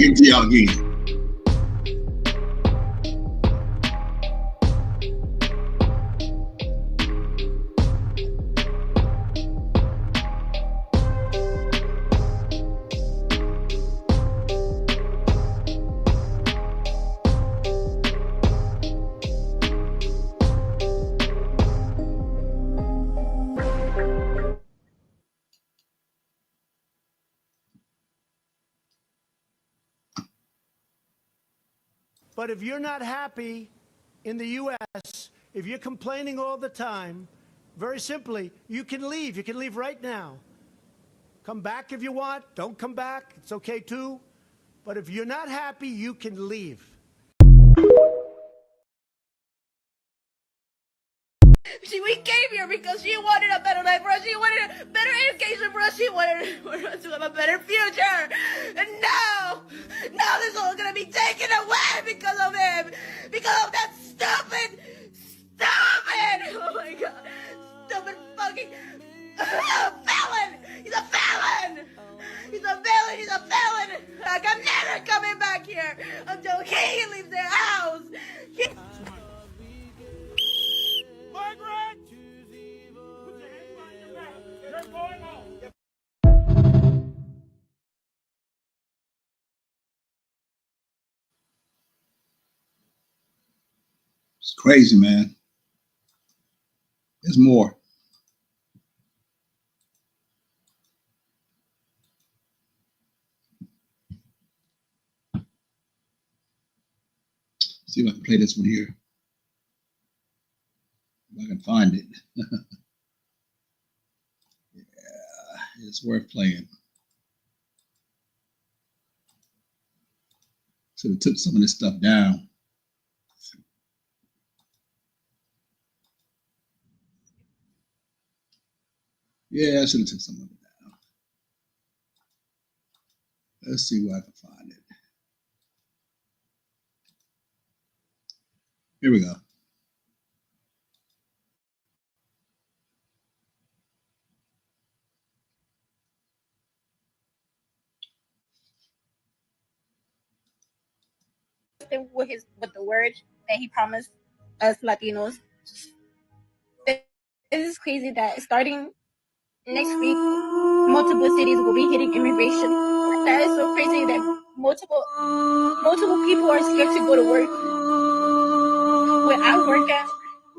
get to y'all again. But if you're not happy in the U.S., if you're complaining all the time, very simply, you can leave. You can leave right now. Come back if you want. Don't come back. It's okay, too. But if you're not happy, you can leave. We came here because she wanted a better life for us. She wanted a better education for us. She wanted for us to have a better future. And now this is all gonna be taken away because of him. Because of that stupid. Oh my God, stupid fucking felon. He's a felon. He's a felon. He's a felon. Like, I'm never coming back here until he leaves the house. Margaret! Put your hands behind your back. You're going home. It's crazy, man. There's more. See if I can play this one here. If I can find it. Yeah, it's worth playing. Should have took some of this stuff down. Yeah, I should have took some of it down. Let's see where I can find it. Here we go. With the word that he promised us Latinos. It is crazy that starting next week, multiple cities will be hitting immigration. That is so crazy that multiple people are scared to go to work. When I work at,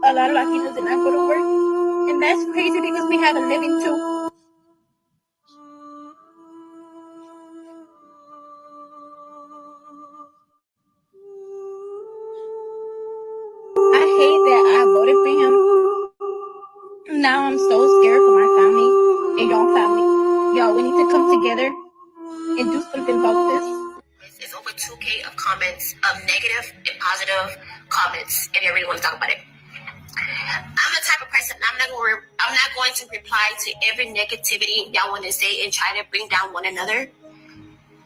a lot of Latinos did not go to work, and that's crazy because we have a living too. I hate that I voted for him. Now I'm so scared for my family and your family. Y'all, we need to come together and do something about this. It's over 2K of comments, of negative and positive comments, and I really want to talk about it. I'm the type of person, I'm not going to reply to every negativity y'all want to say and try to bring down one another. And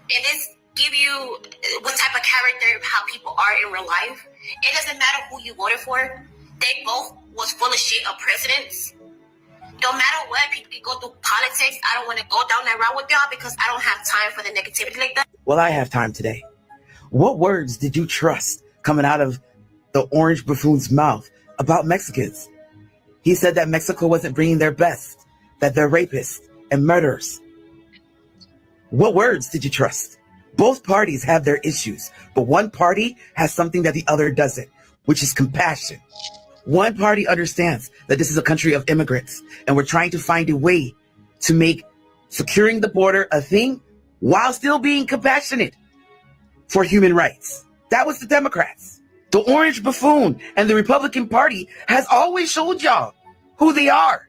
this give you what type of character, how people are in real life. It doesn't matter who you voted for. They both was full of shit of presidents. No matter what, people can go through politics. I don't want to go down that route with y'all because I don't have time for the negativity like that. Well, I have time today. What words did you trust coming out of the orange buffoon's mouth about Mexicans? He said that Mexico wasn't bringing their best, that they're rapists and murderers. What words did you trust? Both parties have their issues, but one party has something that the other doesn't, which is compassion. One party understands that this is a country of immigrants, and we're trying to find a way to make securing the border a thing while still being compassionate for human rights. That was the Democrats. The orange buffoon and the Republican Party has always showed y'all who they are.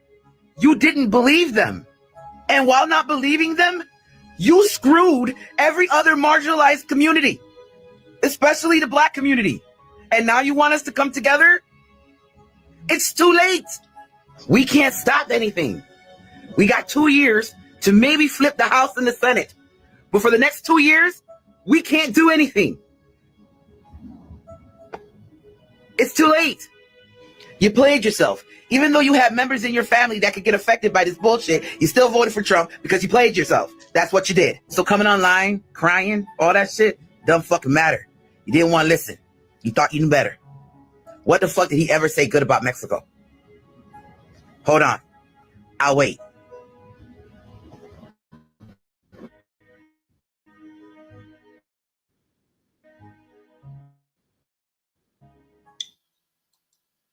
You didn't believe them. And while not believing them, you screwed every other marginalized community, especially the Black community. And now you want us to come together? It's too late. We can't stop anything. We got 2 years to maybe flip the House and the Senate. But for the next 2 years, we can't do anything. It's too late. You played yourself. Even though you have members in your family that could get affected by this bullshit, you still voted for Trump because you played yourself. That's what you did. So coming online, crying, all that shit, doesn't fucking matter. You didn't want to listen. You thought you knew better. What the fuck did he ever say good about Mexico? Hold on. I'll wait.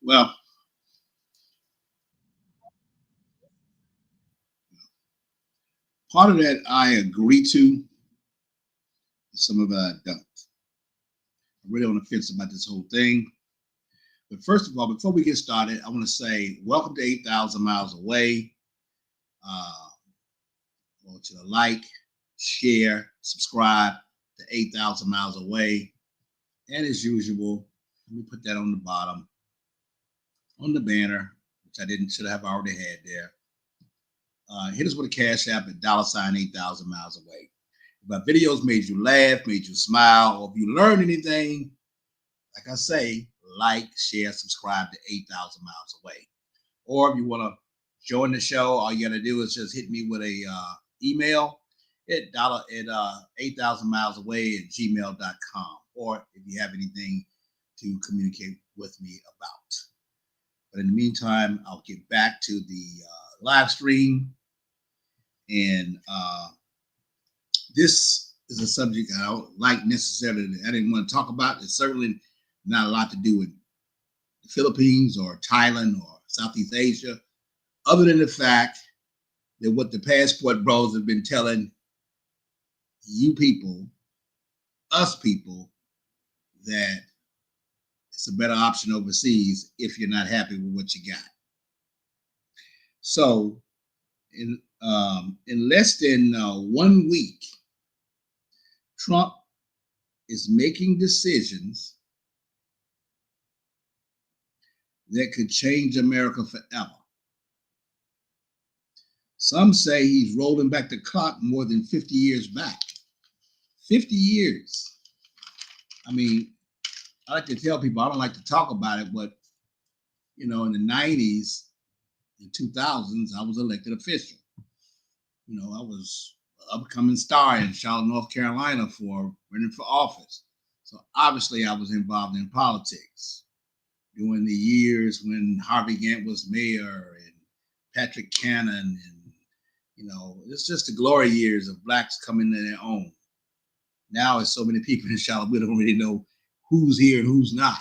Well, part of that I agree to. Some of it I don't. I'm really on the fence about this whole thing. But first of all, before we get started, I want to say welcome to 8,000 Miles Away. I want you to like, share, subscribe to 8,000 Miles Away. And as usual, let me put that on the bottom, on the banner, which I should have already had there. Hit us with a cash app at $ 8,000 Miles Away. If my videos made you laugh, made you smile, or if you learned anything, like I say, like, share, subscribe to 8,000 Miles Away. Or if you want to join the show, all you got to do is just hit me with a email at 8,000 miles away at gmail.com. Or if you have anything to communicate with me about. But in the meantime, I'll get back to the live stream. And this is a subject I don't like necessarily. I didn't want to talk about. It's certainly not a lot to do with the Philippines or Thailand or Southeast Asia, other than the fact that what the passport bros have been telling you people, us people, that it's a better option overseas if you're not happy with what you got. So in less than 1 week, Trump is making decisions that could change America forever. Some say he's rolling back the clock more than 50 years back. 50 years. I mean, I like to tell people, I don't like to talk about it, but, you know, in the 90s and 2000s, I was elected official. You know, I was an upcoming star in Charlotte, North Carolina for running for office. So obviously I was involved in politics during the years when Harvey Gantt was mayor and Patrick Cannon, and, you know, it's just the glory years of blacks coming to their own. Now it's so many people in Charlotte, we don't really know who's here and who's not.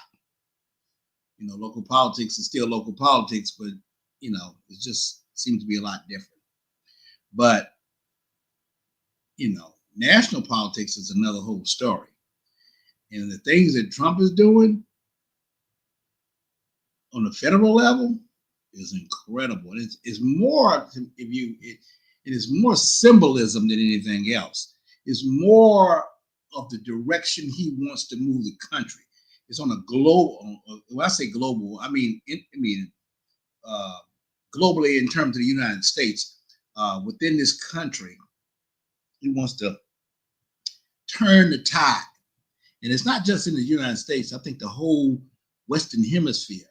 You know, local politics is still local politics, but, you know, it just seems to be a lot different. But, you know, national politics is another whole story. And the things that Trump is doing on the federal level is incredible. It's more, it is more symbolism than anything else. It's more of the direction he wants to move the country. It's on a global. When I say global, I mean globally in terms of the United States. Within this country, he wants to turn the tide, and it's not just in the United States. I think the whole Western Hemisphere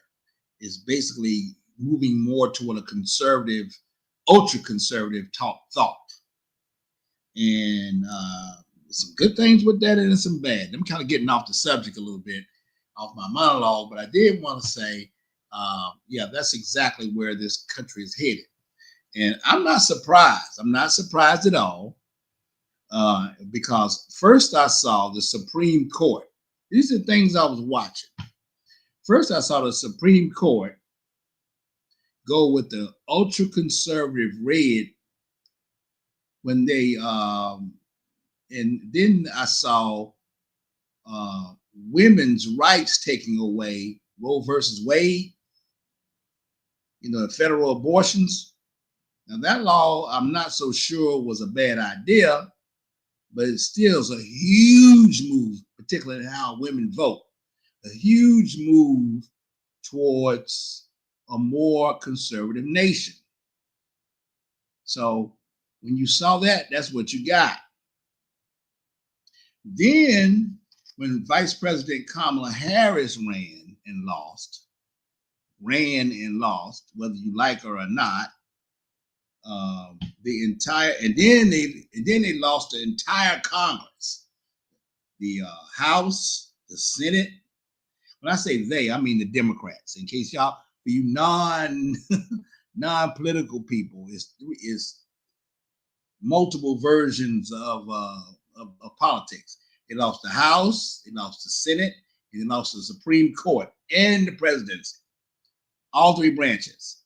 is basically moving more toward a conservative, ultra-conservative thought. And some good things with that and some bad. I'm kind of getting off the subject a little bit, off my monologue, but I did want to say, yeah, that's exactly where this country is headed. And I'm not surprised. I'm not surprised at all, because first I saw the Supreme Court. These are things I was watching. First, I saw the Supreme Court go with the ultra-conservative red when they, and then I saw women's rights taking away, Roe versus Wade, you know, the federal abortions. Now that law, I'm not so sure was a bad idea, but it still is a huge move, particularly in how women vote, a huge move towards a more conservative nation. So when you saw that, that's what you got. Then when Vice President Kamala Harris ran and lost, ran and lost, whether you like her or not. And then they lost the entire Congress, the House, the Senate. When I say they, I mean the Democrats. In case y'all, for you non-political people, is multiple versions of politics. They lost the House, they lost the Senate, and they lost the Supreme Court and the presidency. All three branches.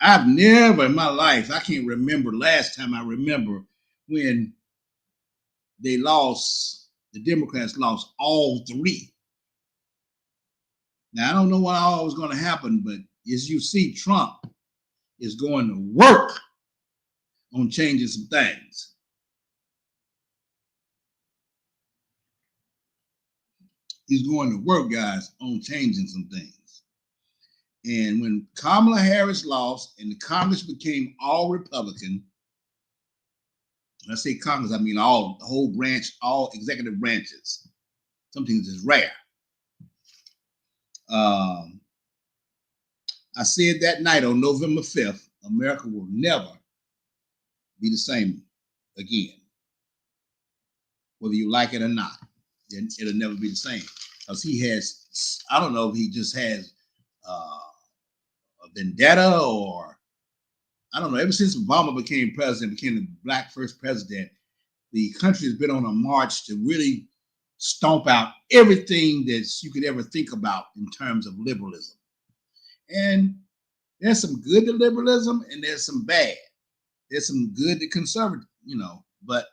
I've never in my life, I can't remember last time I remember when they lost, the Democrats lost all three. Now, I don't know what all was going to happen, but as you see, Trump is going to work on changing some things. He's going to work, guys, on changing some things. And when Kamala Harris lost and the Congress became all Republican, when I say Congress, I mean the whole branch, all executive branches. Some things is rare. I said that night on November 5th, America will never be the same again. Whether you like it or not, it'll never be the same. Because he has, I don't know if he just has a vendetta, or I don't know. Ever since Obama became president, became the black first president, the country has been on a march to really stomp out everything that you could ever think about in terms of liberalism. And there's some good to liberalism and there's some bad. There's some good to conservative, but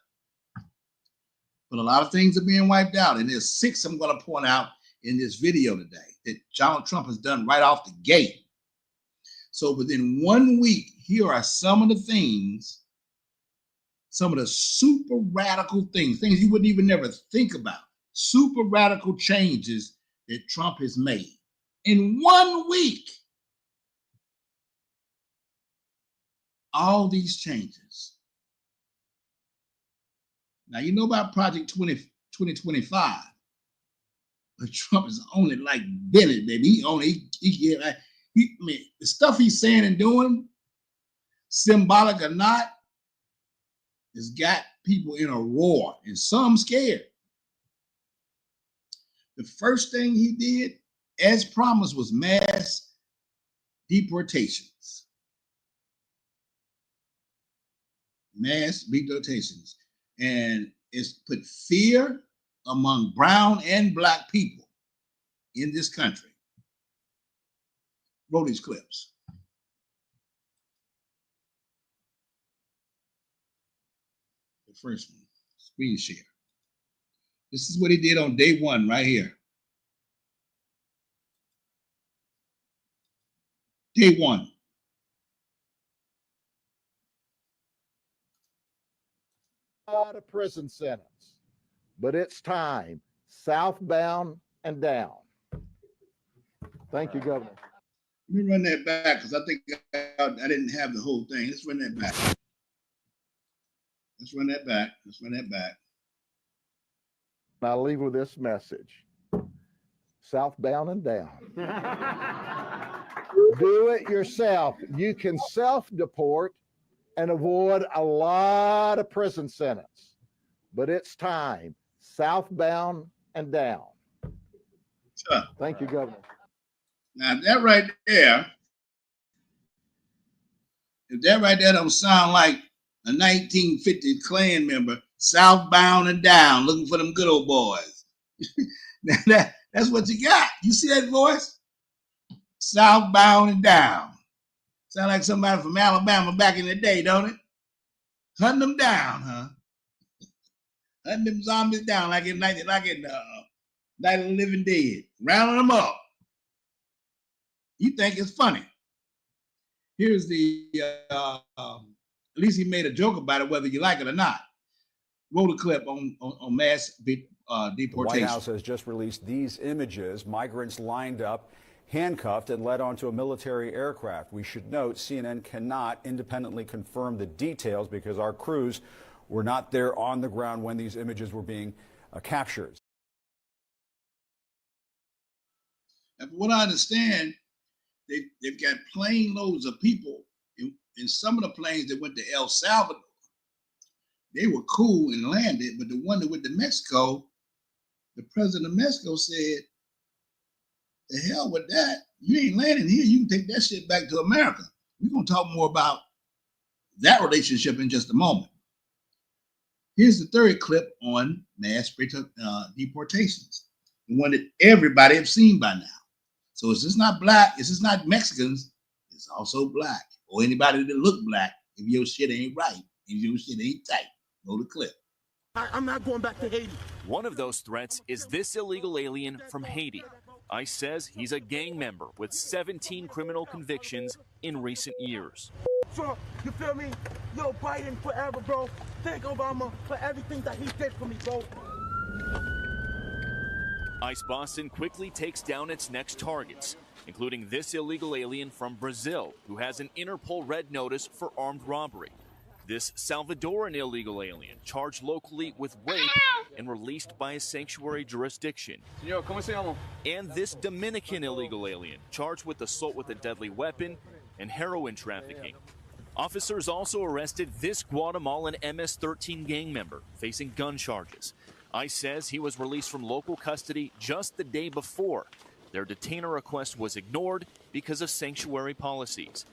a lot of things are being wiped out. And there's 6 I'm going to point out in this video today that Donald Trump has done right off the gate. So within 1 week, here are some of the things, some of the super radical things you wouldn't even never think about, super radical changes that Trump has made in 1 week. All these changes. Now, you know about Project 2025, but Trump is only like Bennett, baby. I mean, the stuff he's saying and doing, symbolic or not, has got people in a roar and some scared. The first thing he did, as promised, was mass deportations. Mass deportations. And it's put fear among brown and black people in this country. Roll these clips. The first one, screen share. This is what he did on day 1 right here. Day 1. Not a prison sentence, but it's time. Southbound and down. Thank you, Governor. Let me run that back because I think I didn't have the whole thing. Let's run that back. Let's run that back. Let's run that back. I'll leave with this message. Southbound and down. Do it yourself. You can self-deport and avoid a lot of prison sentence. But it's time. Southbound and down. Sure. Thank you, Governor. Now that right there, if that right there don't sound like a 1950s Klan member, southbound and down, looking for them good old boys. That's what you got. You see that voice? Southbound and down. Sound like somebody from Alabama back in the day, don't it? Hunting them down, huh? Hunting them zombies down like in Night of the Living Dead. Rounding them up. You think it's funny. Here's the, at least he made a joke about it, whether you like it or not. Roll a clip on mass deportation. The White House has just released these images. Migrants lined up, handcuffed, and led onto a military aircraft. We should note CNN cannot independently confirm the details because our crews were not there on the ground when these images were being captured. And from what I understand, they've got plane loads of people. In some of the planes that went to El Salvador, they were cool and landed, but the one that went to Mexico, the president of Mexico said, the hell with that. You ain't landing here. You can take that shit back to America. We're going to talk more about that relationship in just a moment. Here's the third clip on mass deportations, the one that everybody has seen by now. So it's just not black, it's just not Mexicans, it's also black. Or anybody that look black, if your shit ain't right, if your shit ain't tight. Roll the clip. I'm not going back to Haiti. One of those threats is this illegal alien from Haiti. ICE says he's a gang member with 17 criminal convictions in recent years. Trump, you feel me? Yo, Biden forever, bro. Thank Obama for everything that he did for me, bro. ICE Boston quickly takes down its next targets, including this illegal alien from Brazil who has an Interpol red notice for armed robbery. This Salvadoran illegal alien charged locally with rape and released by a sanctuary jurisdiction. Señor, ¿cómo se llama? And this Dominican illegal alien charged with assault with a deadly weapon and heroin trafficking. Officers also arrested this Guatemalan MS-13 gang member facing gun charges. ICE says he was released from local custody just the day before. Their detainer request was ignored because of sanctuary policies.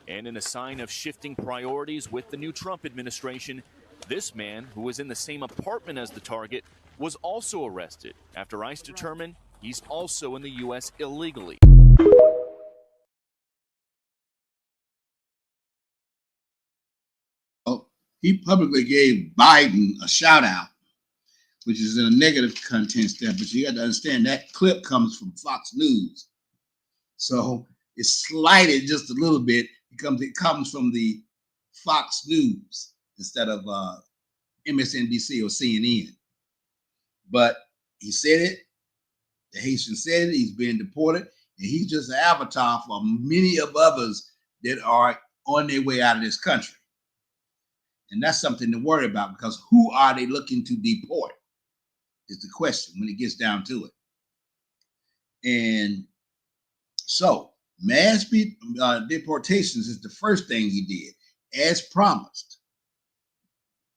And in a sign of shifting priorities with the new Trump administration, this man, who was in the same apartment as the target, was also arrested after ICE determined he's also in the U.S. illegally. He publicly gave Biden a shout out, which is in a negative content there, but you got to understand that clip comes from Fox News. So it's slighted just a little bit. It comes from the Fox News instead of MSNBC or CNN. But he said it, the Haitian said it, he's being deported, and he's just an avatar for many of others that are on their way out of this country. And that's something to worry about, because who are they looking to deport is the question when it gets down to it. And so mass deportations is the first thing he did, as promised.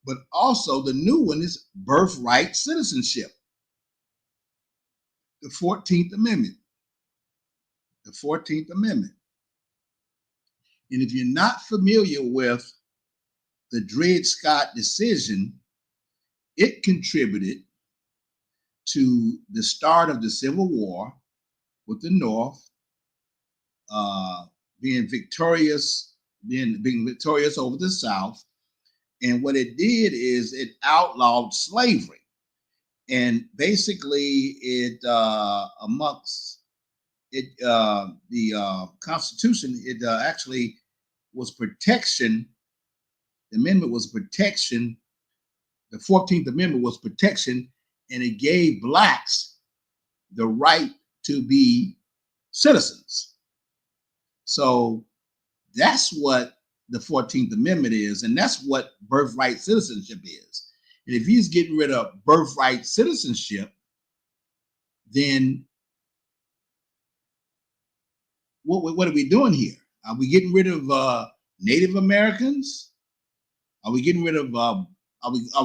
But also the new one is birthright citizenship, the 14th Amendment. The 14th Amendment. And if you're not familiar with the Dred Scott decision, it contributed to the start of the Civil War, with the North being victorious over the South. And what it did is it outlawed slavery. And basically it amongst it the Constitution, it actually was protection. The amendment was protection. The 14th Amendment was protection, and it gave blacks the right to be citizens. So that's what the 14th Amendment is, and that's what birthright citizenship is. And if he's getting rid of birthright citizenship, then what are we doing here? Are we getting rid of Native Americans? Are we getting rid of, are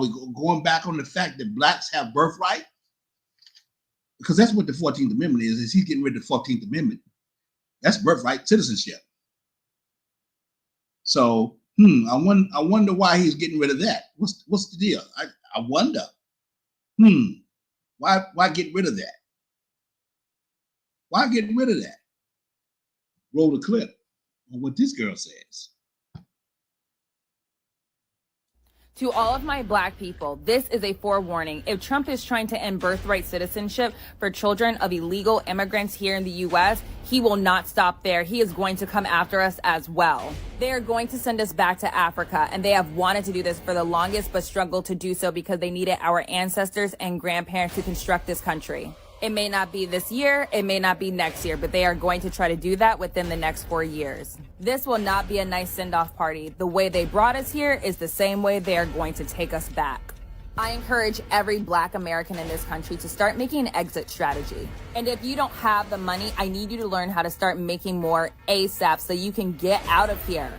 we going back on the fact that blacks have birthright? Because that's what the 14th Amendment is he's getting rid of the 14th Amendment. That's birthright citizenship. So, I wonder why he's getting rid of that. What's the deal? I wonder. Why get rid of that? Why get rid of that? Roll the clip on what this girl says. To all of my black people, this is a forewarning. If Trump is trying to end birthright citizenship for children of illegal immigrants here in the U.S., he will not stop there. He is going to come after us as well. They are going to send us back to Africa, and they have wanted to do this for the longest, but struggled to do so because they needed our ancestors and grandparents to construct this country. It may not be this year, it may not be next year, but they are going to try to do that within the next 4 years. This will not be a nice send-off party. The way they brought us here is the same way they are going to take us back. I encourage every Black American in this country to start making an exit strategy. And if you don't have the money, I need you to learn how to start making more ASAP so you can get out of here.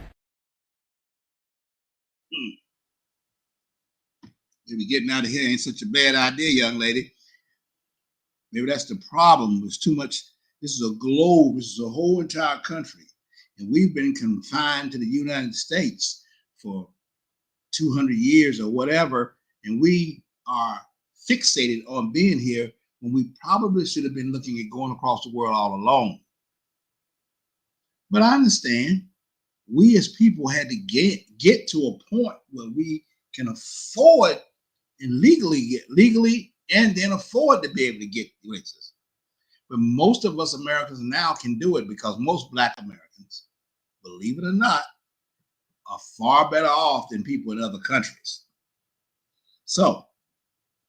Maybe getting out of here ain't such a bad idea, young lady. Maybe that's the problem. It's too much. This is a globe. This is a whole entire country. And we've been confined to the United States for 200 years or whatever. And we are fixated on being here when we probably should have been looking at going across the world all along. But I understand we as people had to get to a point where we can afford and legally and then afford to be able to get places. But most of us Americans now can do it because most Black Americans, believe it or not, are far better off than people in other countries. So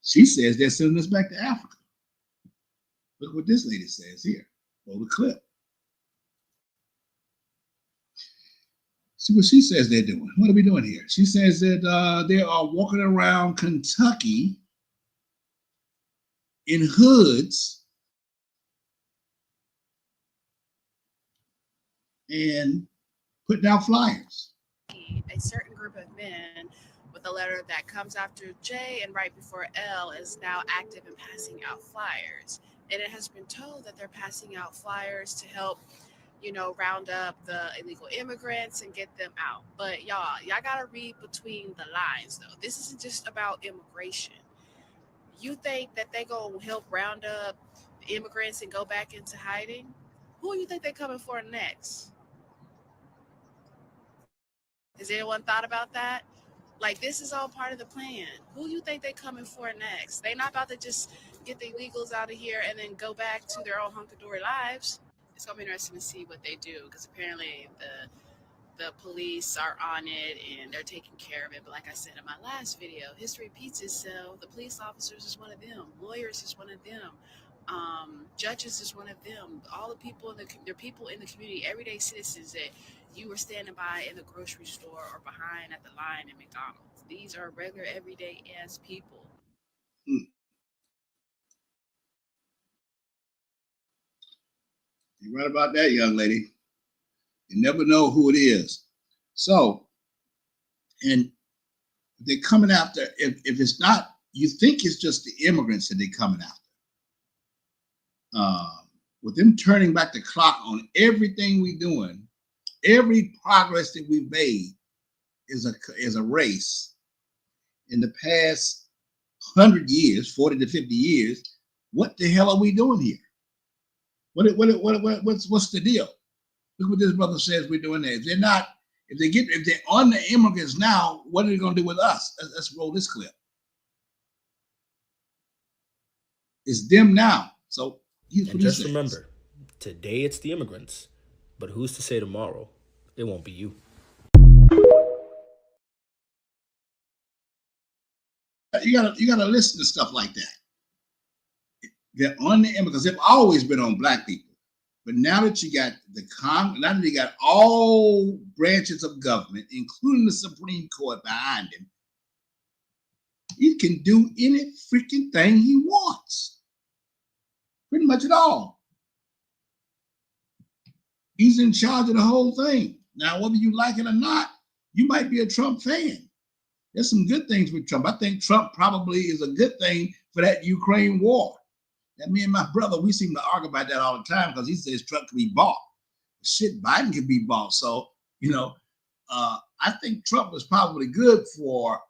she says they're sending us back to Africa. Look what this lady says here. Roll the clip. See what she says they're doing. What are we doing here? She says that they are walking around Kentucky in hoods and putting out flyers. A certain group of men with a letter that comes after J and right before L is now active in passing out flyers. And it has been told that they're passing out flyers to help, round up the illegal immigrants and get them out. But y'all gotta read between the lines though. This isn't just about immigration. You think that they gonna help round up immigrants and go back into hiding? Who do you think they're coming for next? Has anyone thought about that? Like, this is all part of the plan. Who do you think they're coming for next? They're not about to just get the illegals out of here and then go back to their own hunky-dory lives. It's going to be interesting to see what they do, because apparently the police are on it and they're taking care of it. But like I said in my last video, history repeats itself. The police officers is one of them. Lawyers is one of them. Judges is one of them. All the people they're people in the community, everyday citizens that you were standing by in the grocery store or behind at the line at McDonald's. These are regular, everyday ass people. You're right about that, young lady. You never know who it is. So, and they're coming after, if it's not, you think it's just the immigrants that they're coming after. With them turning back the clock on everything we're doing, every progress that we've made is a race. In the past 100 years, 40 to 50 years, what the hell are we doing here? What's the deal? Look what this brother says we're doing there. If they're on the immigrants now, what are they going to do with us? Let's roll this clip. It's them now. So and just remember, today it's the immigrants, but who's to say tomorrow it won't be you? You gotta listen to stuff like that. They're on the immigrants. They've always been on Black people, but now that you got now that you got all branches of government, including the Supreme Court behind him, he can do any freaking thing he wants. Pretty much at all. He's in charge of the whole thing. Now, whether you like it or not, you might be a Trump fan. There's some good things with Trump. I think Trump probably is a good thing for that Ukraine war. And me and my brother, we seem to argue about that all the time because he says Trump can be bought. Shit, Biden can be bought. So, I think Trump was probably good for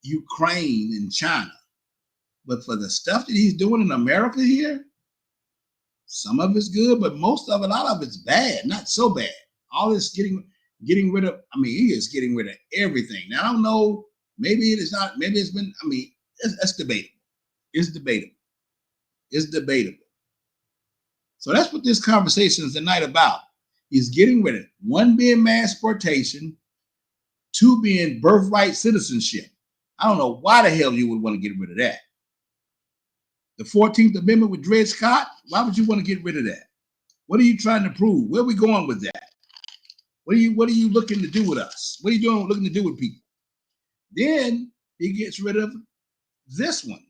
Ukraine and China. But for the stuff that he's doing in America here, some of it's good, but most of it, a lot of it's bad, not so bad. All this getting rid of, he is getting rid of everything. Now, I don't know, maybe it is not, maybe it's been, it's debatable. It's debatable. It's debatable. So that's what this conversation is tonight about. He's getting rid of it. One being mass deportation, two being birthright citizenship. I don't know why the hell you would want to get rid of that. The 14th Amendment with Dred Scott, why would you want to get rid of that? What are you trying to prove? Where are we going with that? What are you looking to do with us? What are you looking to do with people? Then he gets rid of this one.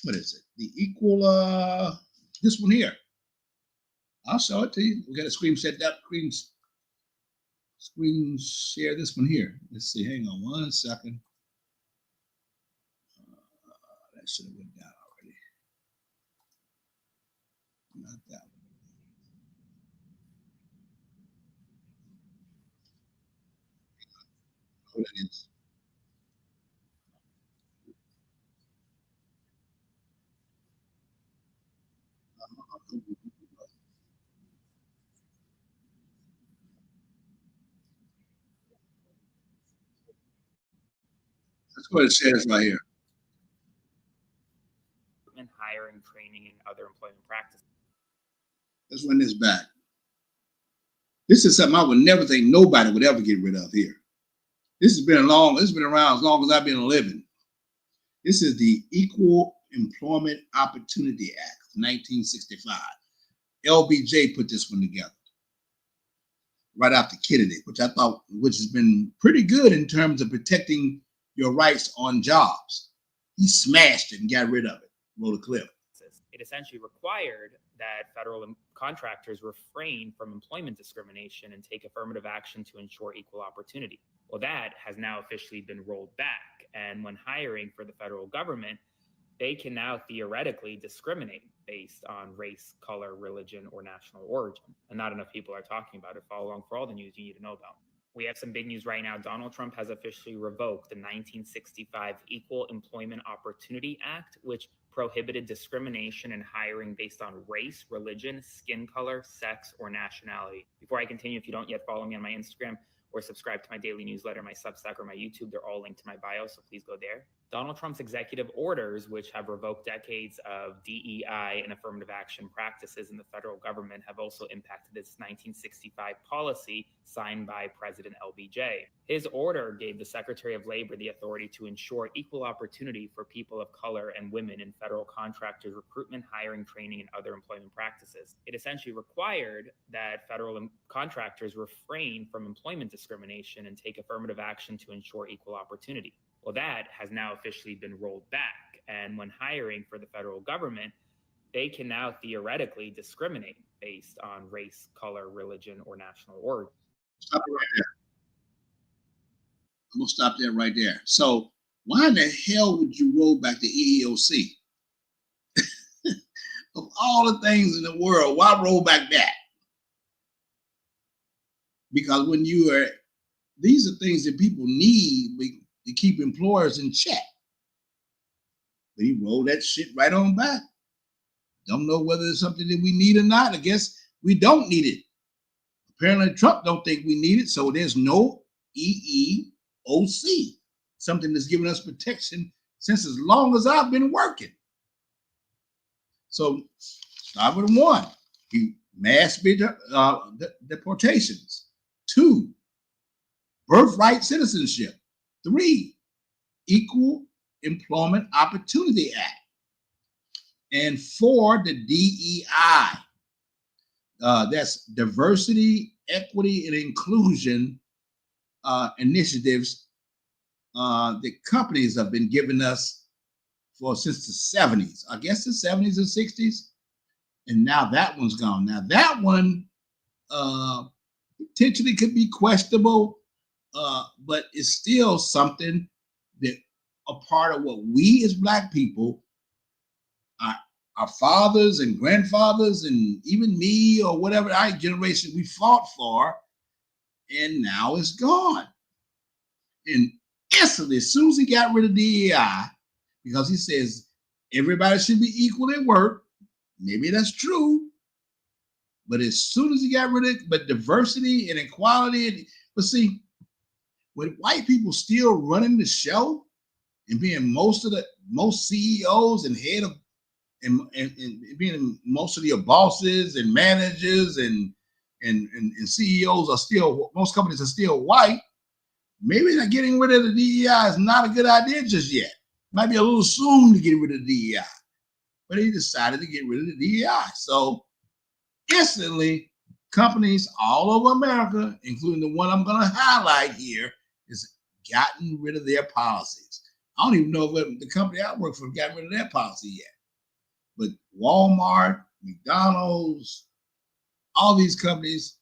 What is it? The equal, this one here. I'll show it to you. We got a screen share this one here. Let's see. Hang on 1 second. That should have went down already. Not that one. Oh, that is. That's what it says right here. Hiring, training, and other employment practices. Let's run this back. This is something I would never think nobody would ever get rid of here. This has been around as long as I've been living. This is the Equal Employment Opportunity Act, 1965. LBJ put this one together right after Kennedy, which has been pretty good in terms of protecting your rights on jobs. He smashed it and got rid of it. Roll the clip. It essentially required that federal contractors refrain from employment discrimination and take affirmative action to ensure equal opportunity. Well, that has now officially been rolled back. And when hiring for the federal government, they can now theoretically discriminate based on race, color, religion, or national origin. And not enough people are talking about it. Follow along for all the news you need to know about. We have some big news right now. Donald Trump has officially revoked the 1965 Equal Employment Opportunity Act, which prohibited discrimination in hiring based on race, religion, skin color, sex, or nationality. Before I continue, if you don't yet follow me on my Instagram or subscribe to my daily newsletter, my Substack, or my YouTube, they're all linked to my bio, so please go there. Donald Trump's executive orders, which have revoked decades of DEI and affirmative action practices in the federal government, have also impacted this 1965 policy signed by President LBJ. His order gave the Secretary of Labor the authority to ensure equal opportunity for people of color and women in federal contractors' recruitment, hiring, training, and other employment practices. It essentially required that federal contractors refrain from employment discrimination and take affirmative action to ensure equal opportunity. Well, that has now officially been rolled back. And when hiring for the federal government, they can now theoretically discriminate based on race, color, religion, or national origin. Stop it right there. I'm going to stop there right there. So why in the hell would you roll back the EEOC? Of all the things in the world, why roll back that? Because when these are things that people need to keep employers in check. But he rolled that shit right on back. Don't know whether it's something that we need or not. I guess we don't need it. Apparently Trump don't think we need it, so there's no EEOC, something that's given us protection since as long as I've been working. So start with 1, mass deportations. 2, birthright citizenship. 3, Equal Employment Opportunity Act. And 4, the DEI. That's diversity, equity, and inclusion initiatives that companies have been giving us since the 70s. I guess the 70s and 60s. And now that one's gone. Now that one potentially could be questionable, but it's still something that a part of what we as Black people, our fathers and grandfathers, and even me or whatever our generation, we fought for, and now it's gone. And instantly, as soon as he got rid of DEI, because he says everybody should be equal at work, maybe that's true, but as soon as he got rid of it, but diversity and equality, but see, with white people still running the show and being most CEOs and head of and being most of your bosses and managers and CEOs are still, most companies are still white, maybe not getting rid of the DEI is not a good idea just yet. Might be a little soon to get rid of the DEI, but he decided to get rid of the DEI. So instantly, companies all over America, including the one I'm going to highlight here, has gotten rid of their policies. I don't even know if the company I work for got rid of their policy yet. But Walmart, McDonald's, all these companies,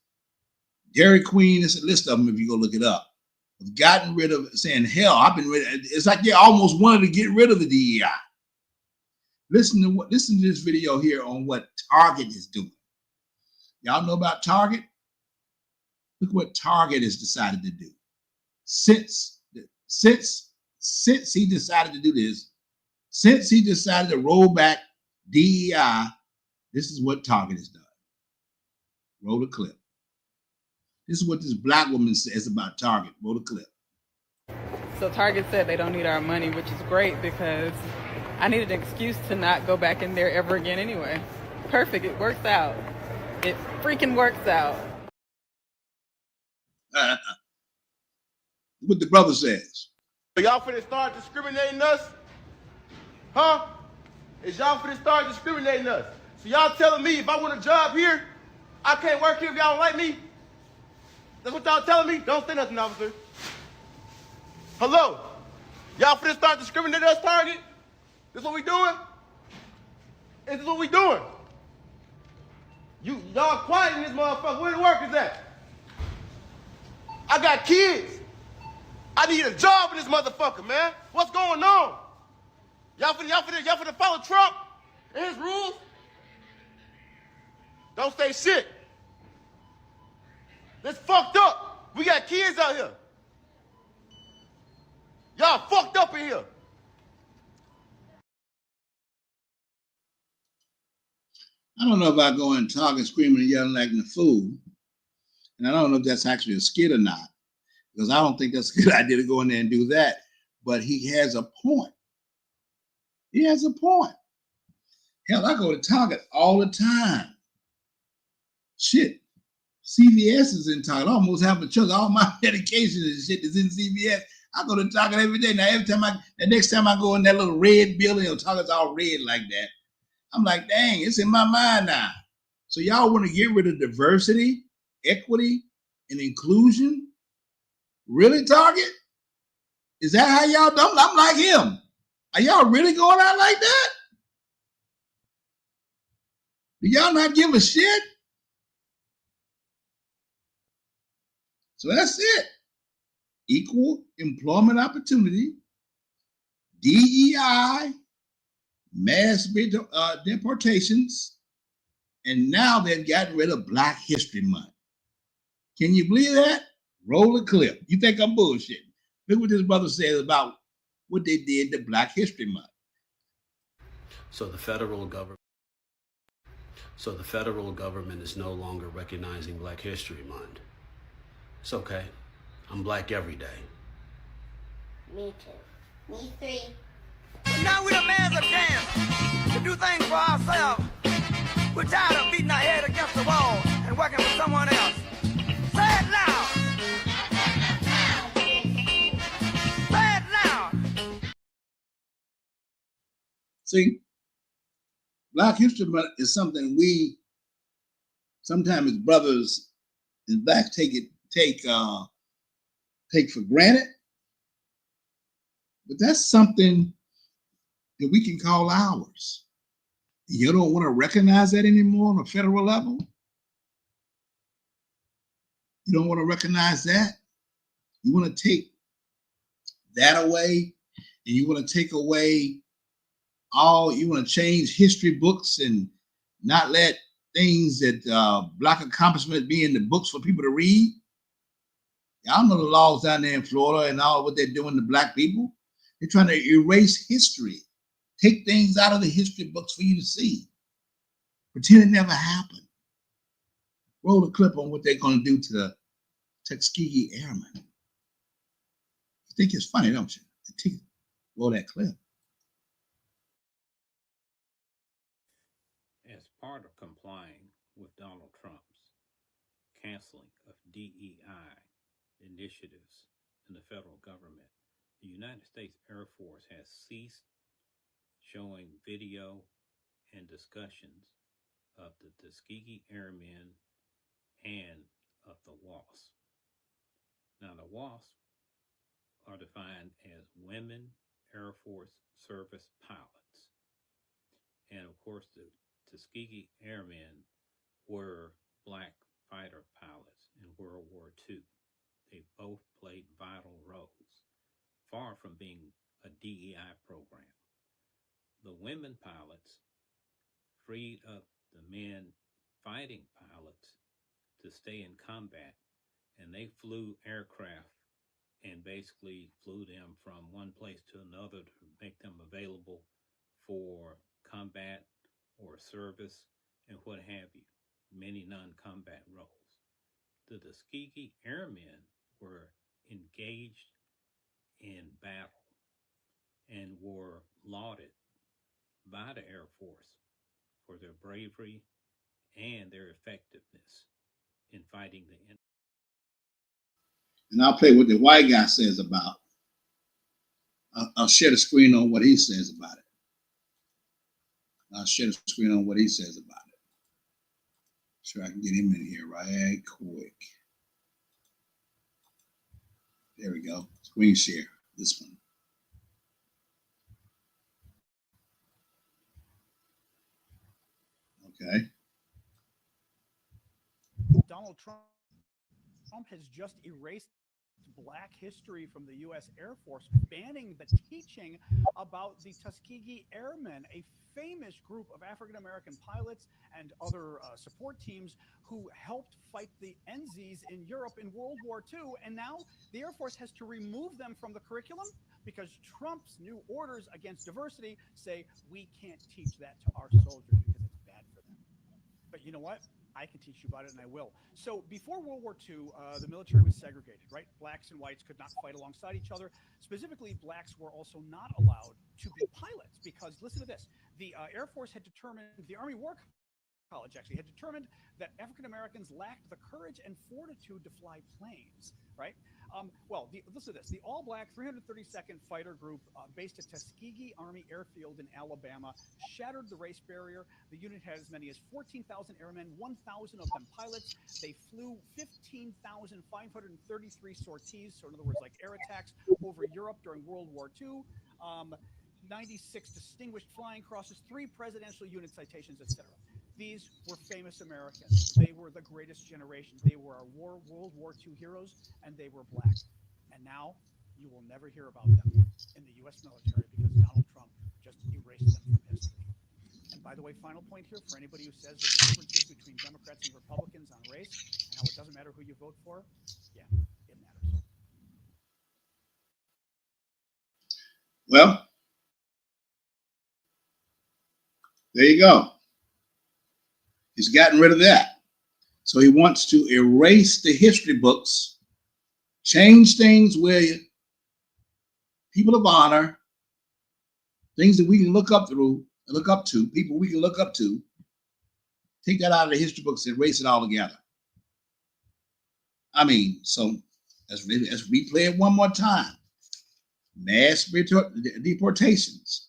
Dairy Queen, there's a list of them if you go look it up, have gotten rid of, saying, hell, I've been rid of, it's like they almost wanted to get rid of the DEI. Listen to this video here on what Target is doing. Y'all know about Target? Look what Target has decided to do. Since he decided to do this, since he decided to roll back DEI, this is what Target has done. Roll the clip. This is what this black woman says about Target. Roll the clip. So Target said they don't need our money, which is great because I needed an excuse to not go back in there ever again anyway. Perfect. It works out. It freaking works out. What the brother says. Y'all finna start discriminating us? Huh? Is y'all finna start discriminating us? So y'all telling me if I want a job here, I can't work here if y'all don't like me? That's what y'all telling me? Don't say nothing, officer. Hello? Y'all finna start discriminating us, Target? This what we doing? Is this what we doing? Y'all quiet in this motherfucker. Where the workers at? I got kids. I need a job in this motherfucker, man. What's going on? Y'all finna follow Trump and his rules? Don't say shit. That's fucked up. We got kids out here. Y'all fucked up in here. I don't know if I go and talk and screaming and yelling like a fool. And I don't know if that's actually a skit or not, because I don't think that's a good idea to go in there and do that. But he has a point. He has a point. Hell, I go to Target all the time. Shit. CVS is in Target. I almost have a chunk. All my medication and shit is in CVS. I go to Target every day. Now, the next time I go in that little red building, Target's all red like that. I'm like, dang, it's in my mind now. So y'all want to get rid of diversity, equity, and inclusion? Really, Target? Is that how y'all do? I'm like him. Are y'all really going out like that? Do y'all not give a shit? So that's it. Equal employment opportunity, DEI, mass deportations, and now they've gotten rid of Black History Month. Can you believe that? Roll the clip. You think I'm bullshitting? Look what this brother says about what they did to Black History Month. So the federal government is no longer recognizing Black History Month. It's okay. I'm black every day. Me too. Me three. Now we're the man's of chance to do things for ourselves. We're tired of beating our head against the wall and working for someone else. Say it loud. Say it loud. See, Black History Month is something we sometimes as brothers and blacks take for granted, but that's something that we can call ours. You don't want to recognize that anymore on a federal level? You don't want to recognize that? You want to take that away, and you want to take away you want to change history books and not let things that Black accomplishments be in the books for people to read? Y'all know the laws down there in Florida and all what they're doing to Black people. They're trying to erase history, take things out of the history books for you to see, pretend it never happened. Roll a clip on what they're going to do to the Tuskegee Airmen. You think it's funny, don't you? Roll that clip. As part of complying with Donald Trump's canceling of DEI initiatives in the federal government, the United States Air Force has ceased showing video and discussions of the Tuskegee Airmen and of the WASP. Now, the WASP are defined as women Air Force service pilots. And of course, the Tuskegee Airmen were black fighter pilots in World War II. They both played vital roles, far from being a DEI program. The women pilots freed up the men fighting pilots to stay in combat, and they flew aircraft and basically flew them from one place to another to make them available for combat or service and what have you, many non-combat roles. The Tuskegee Airmen were engaged in battle and were lauded by the Air Force for their bravery and their effectiveness in fighting the enemy. And I'll play what the white guy says about. I'll share the screen on what he says about it. I'll share the screen on what he says about it. So I can get him in here right quick. There we go. Screen share. This one. Okay. Donald Trump has just erased Black history from the U.S. Air Force, banning the teaching about the Tuskegee Airmen, a famous group of African-American pilots and other support teams who helped fight the Nazis in Europe in World War II. And now the Air Force has to remove them from the curriculum because Trump's new orders against diversity say we can't teach that to our soldiers because it's bad for them. But you know what? I can teach you about it, and I will. So before World War II, the military was segregated, right? Blacks and whites could not fight alongside each other. Specifically, blacks were also not allowed to be pilots because, listen to this, the Air Force had determined, the Army War College actually had determined that African Americans lacked the courage and fortitude to fly planes, right? Listen to this. The all-black 332nd Fighter Group based at Tuskegee Army Airfield in Alabama shattered the race barrier. The unit had as many as 14,000 airmen, 1,000 of them pilots. They flew 15,533 sorties, so in other words, like air attacks over Europe during World War II. 96 distinguished flying crosses, 3 presidential unit citations, etc. These were famous Americans. They were the greatest generation. They were our World War II heroes, and they were black. And now you will never hear about them in the U.S. military because Donald Trump just erased them from history. And by the way, final point here for anybody who says that the differences between Democrats and Republicans on race and how it doesn't matter who you vote for, yeah, it matters. Well, there you go. He's gotten rid of that. So he wants to erase the history books, change things where people of honor, things that we can look up to, people we can look up to, take that out of the history books and erase it all together. I mean, so let's replay it one more time. Mass deportations,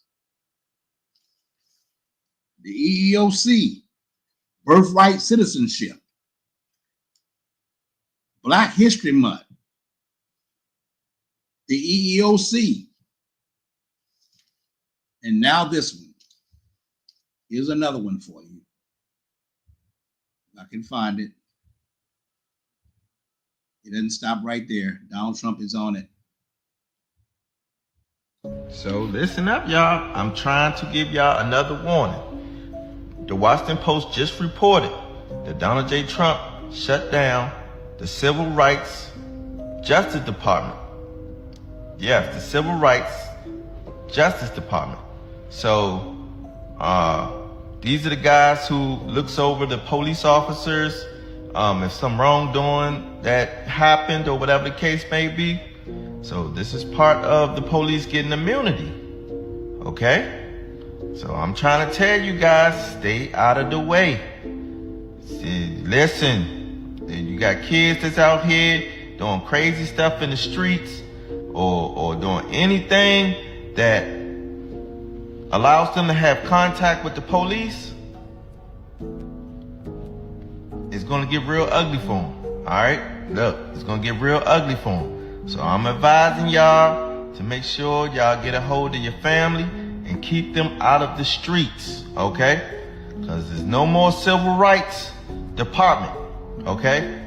the EEOC, birthright citizenship, Black History Month, the EEOC, and now this one. Here's another one for you. If I can find it. It doesn't stop right there. Donald Trump is on it. So listen up, y'all. I'm trying to give y'all another warning. The Washington Post just reported that Donald J. Trump shut down the Civil Rights Justice Department. Yes, the Civil Rights Justice Department. So these are the guys who looks over the police officers, if some wrongdoing that happened or whatever the case may be. So this is part of the police getting immunity, okay? So I'm trying to tell you guys, stay out of the way. See, listen, you got kids that's out here doing crazy stuff in the streets or doing anything that allows them to have contact with the police. It's going to get real ugly for them, all right? Look, it's going to get real ugly for them. So I'm advising y'all to make sure y'all get a hold of your family and keep them out of the streets, okay? Because there's no more civil rights department, okay?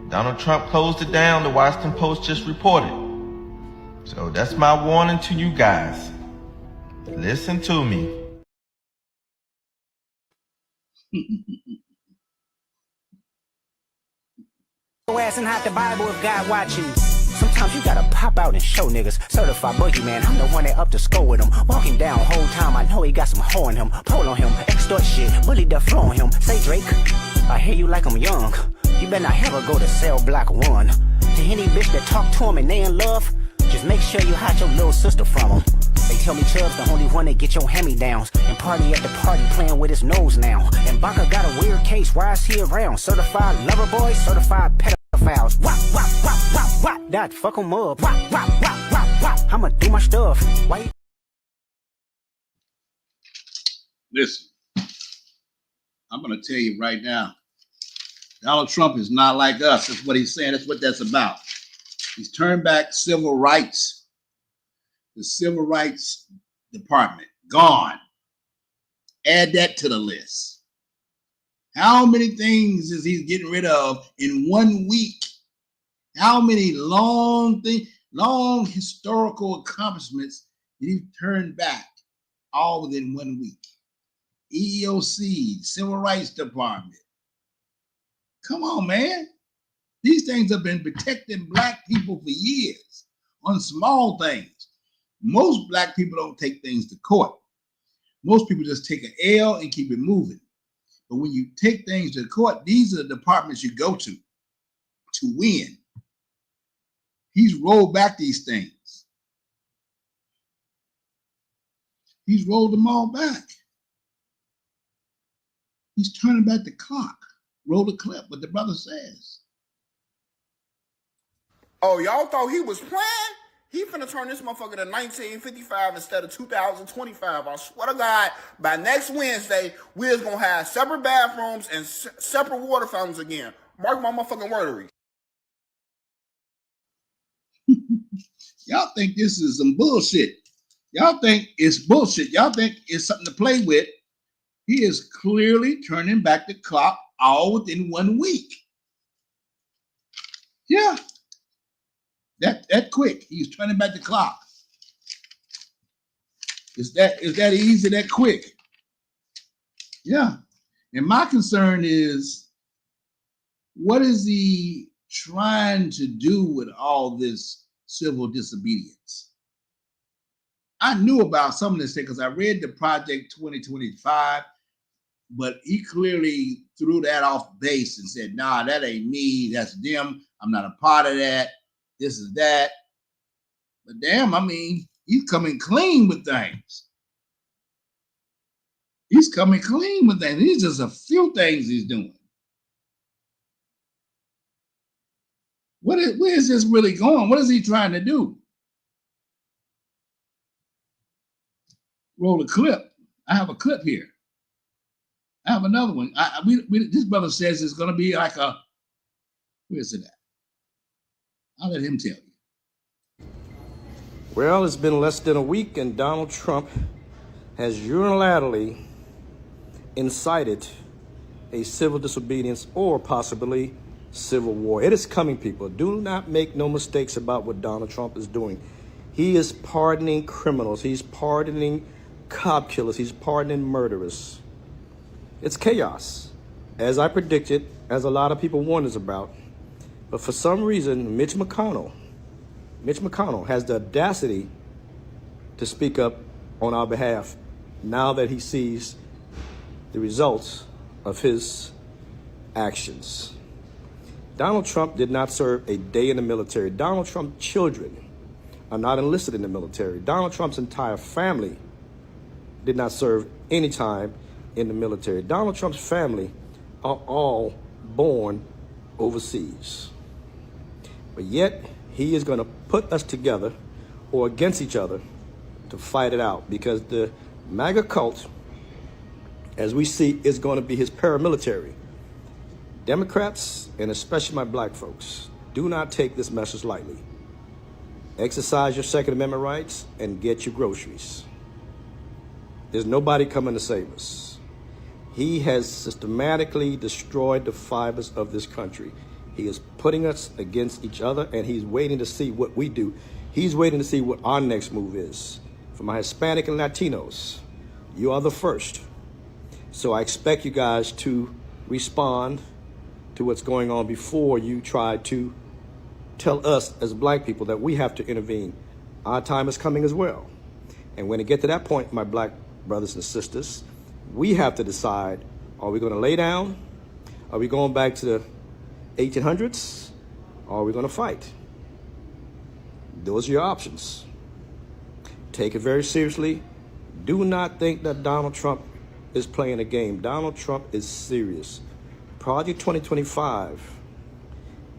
Donald Trump closed it down, the Washington Post just reported. So that's my warning to you guys. Listen to me. Ass and hide the Bible if God watching. Sometimes you gotta pop out and show niggas. Certified boogeyman, I'm the one that up to score with him. Walking down whole time, I know he got some hoe in him. Pole on him, extort shit, bully the flow on him. Say Drake, I hear you like I'm young. You better not ever go to cell block 1. To any bitch that talk to him and they in love, just make sure you hide your little sister from him. They tell me Chubb's the only one that get your hand-me-downs. And party at the party playing with his nose now. And Baca got a weird case, why is he around? Certified lover boy, certified pedophiles. Wop, wop, wop, wop, wop. That fuck him up. Wop, wop, wop, wop, wop. I'ma do my stuff. Why? Listen, I'm going to tell you right now, Donald Trump is not like us. That's what he's saying. That's what that's about. He's turned back civil rights. The Civil Rights Department, gone. Add that to the list. How many things is he getting rid of in 1 week? How many long historical accomplishments did he turn back all within 1 week? EEOC, Civil Rights Department. Come on, man. These things have been protecting black people for years on small things. Most black people don't take things to court. Most people just take an L and keep it moving. But when you take things to court, these are the departments you go to win. He's rolled back these things. He's rolled them all back. He's turning back the clock. Roll the clip, what the brother says. Oh, y'all thought he was playing? He finna turn this motherfucker to 1955 instead of 2025. I swear to God, by next Wednesday, we're gonna have separate bathrooms and separate water fountains again. Mark my motherfucking wordery. Y'all think this is some bullshit. Y'all think it's bullshit. Y'all think it's something to play with. He is clearly turning back the clock all within 1 week. Yeah. That quick. He's turning back the clock. Is that easy, that quick? Yeah. And my concern is, what is he trying to do with all this civil disobedience? I knew about some of this thing because I read the Project 2025, but he clearly threw that off base and said, nah, that ain't me, that's them. I'm not a part of that. This is that. But damn, I mean, he's coming clean with things. He's coming clean with things. These just a few things he's doing. Where is this really going? What is he trying to do? Roll a clip. I have a clip here. I have another one. This brother says it's going to be like a, where's it at? I'll let him tell you. Well, it's been less than a week and Donald Trump has unilaterally incited a civil disobedience or possibly civil war. It is coming, people. Do not make no mistakes about what Donald Trump is doing. He is pardoning criminals. He's pardoning cop killers. He's pardoning murderers. It's chaos, as I predicted, as a lot of people warned us about. But for some reason, Mitch McConnell has the audacity to speak up on our behalf now that he sees the results of his actions. Donald Trump did not serve a day in the military. Donald Trump's children are not enlisted in the military. Donald Trump's entire family did not serve any time in the military. Donald Trump's family are all born overseas. But yet, he is going to put us together or against each other to fight it out, because the MAGA cult, as we see, is going to be his paramilitary. Democrats, and especially my black folks, do not take this message lightly. exercise your Second Amendment rights, and get your groceries. There's nobody coming to save us. He has systematically destroyed the fibers of this country. He is putting us against each other, and he's waiting to see what we do. He's waiting to see what our next move is. For my Hispanic and Latinos, you are the first. So I expect you guys to respond to what's going on before you try to tell us as black people that we have to intervene. Our time is coming as well. And when it get to that point, my black brothers and sisters, we have to decide, are we going to lay down? Are we going back to the 1800s? Or are we going to fight? Those are your options. Take it very seriously. Do not think that Donald Trump is playing a game. Donald Trump is serious. Project 2025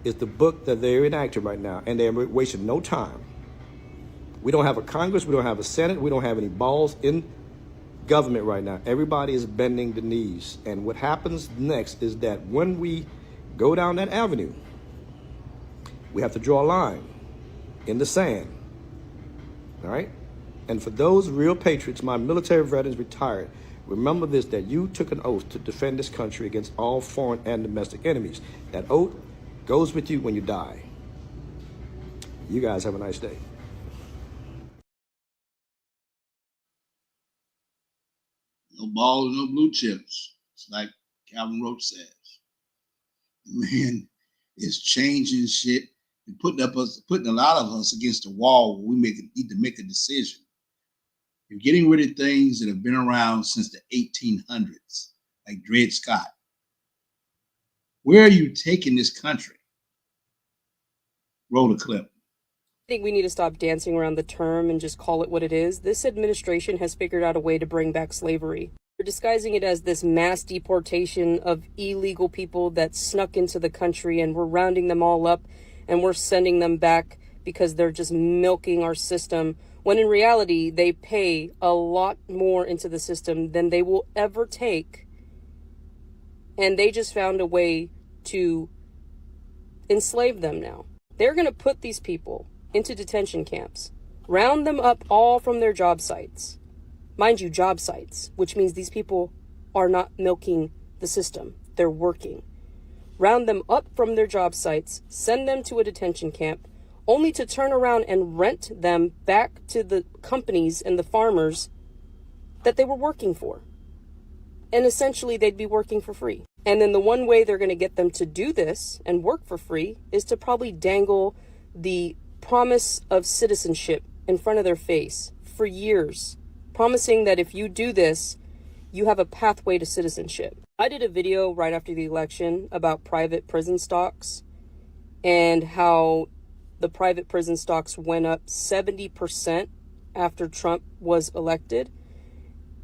is the book that they're enacting right now, and they're wasting no time. We don't have a Congress, we don't have a Senate, we don't have any balls in government right now. Everybody is bending the knees. And what happens next is that when we go down that avenue, we have to draw a line in the sand. All right? And for those real patriots, my military veterans retired, remember this, that you took an oath to defend this country against all foreign and domestic enemies. That oath goes with you when you die. You guys have a nice day. No balls, no blue chips. It's like Calvin Roach says. Man is changing shit and putting a lot of us against the wall where we need to make a decision. You're getting rid of things that have been around since the 1800s, like Dred Scott. Where are you taking this country? Roll the clip. I think we need to stop dancing around the term and just call it what it is. This administration has figured out a way to bring back slavery. They're disguising it as this mass deportation of illegal people that snuck into the country, and we're rounding them all up and we're sending them back because they're just milking our system, when in reality they pay a lot more into the system than they will ever take. And they just found a way to enslave them now. They're going to put these people into detention camps, round them up all from their job sites. Mind you, job sites, which means these people are not milking the system. They're working. Round them up from their job sites, send them to a detention camp, only to turn around and rent them back to the companies and the farmers that they were working for. And essentially, they'd be working for free. And then the one way they're going to get them to do this and work for free is to probably dangle the promise of citizenship in front of their face for years, promising that if you do this, you have a pathway to citizenship. I did a video right after the election about private prison stocks and how the private prison stocks went up 70% after Trump was elected.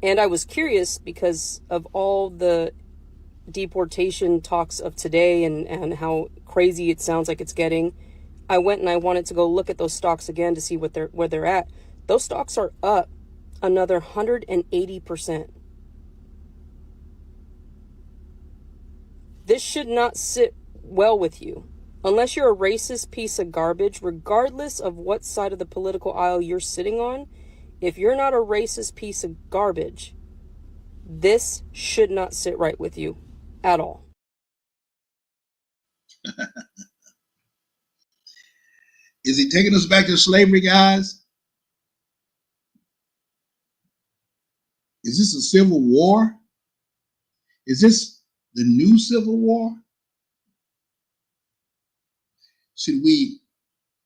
And I was curious because of all the deportation talks of today and how crazy it sounds like it's getting. I went and I wanted to go look at those stocks again to see where they're at. Those stocks are up another 180%. This should not sit well with you. Unless you're a racist piece of garbage, regardless of what side of the political aisle you're sitting on, if you're not a racist piece of garbage, this should not sit right with you at all. Is he taking us back to slavery, guys? Is this a civil war? Is this the new civil war? Should we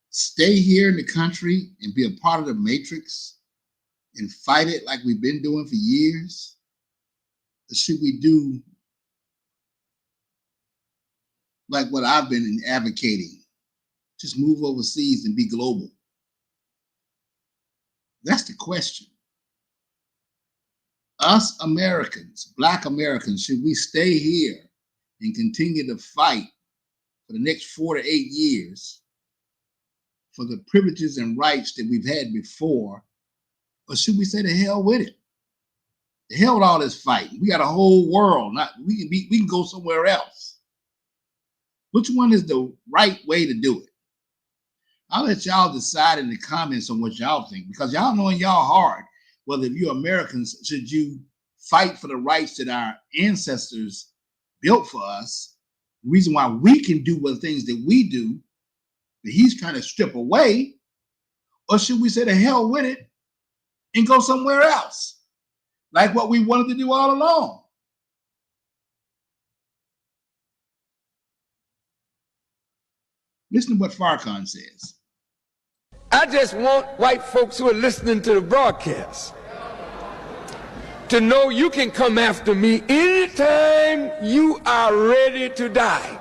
stay here in the country and be a part of the matrix and fight it like we've been doing for years? Or should we do like what I've been advocating? Just move overseas and be global. That's the question. Us Americans, Black Americans, should we stay here and continue to fight for the next 4 to 8 years for the privileges and rights that we've had before? Or should we say the hell with it? The hell with all this fighting. We got a whole world. We can go somewhere else. Which one is the right way to do it? I'll let y'all decide in the comments on what y'all think, because y'all know in y'all heart whether if you're Americans, should you fight for the rights that our ancestors built for us, the reason why we can do what things that we do, that he's trying to strip away, or should we say the hell with it and go somewhere else, like what we wanted to do all along? Listen to what Farrakhan says. I just want white folks who are listening to the broadcast to know you can come after me anytime you are ready to die.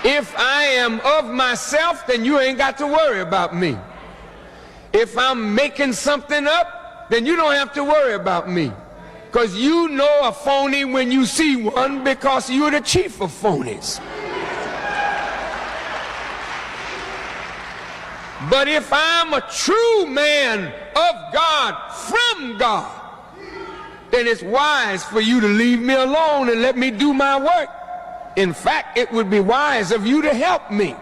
If I am of myself, then you ain't got to worry about me. If I'm making something up, then you don't have to worry about me. Because you know a phony when you see one, because you're the chief of phonies. But if I'm a true man of God, from God, then it's wise for you to leave me alone and let me do my work. In fact, it would be wise of you to help me.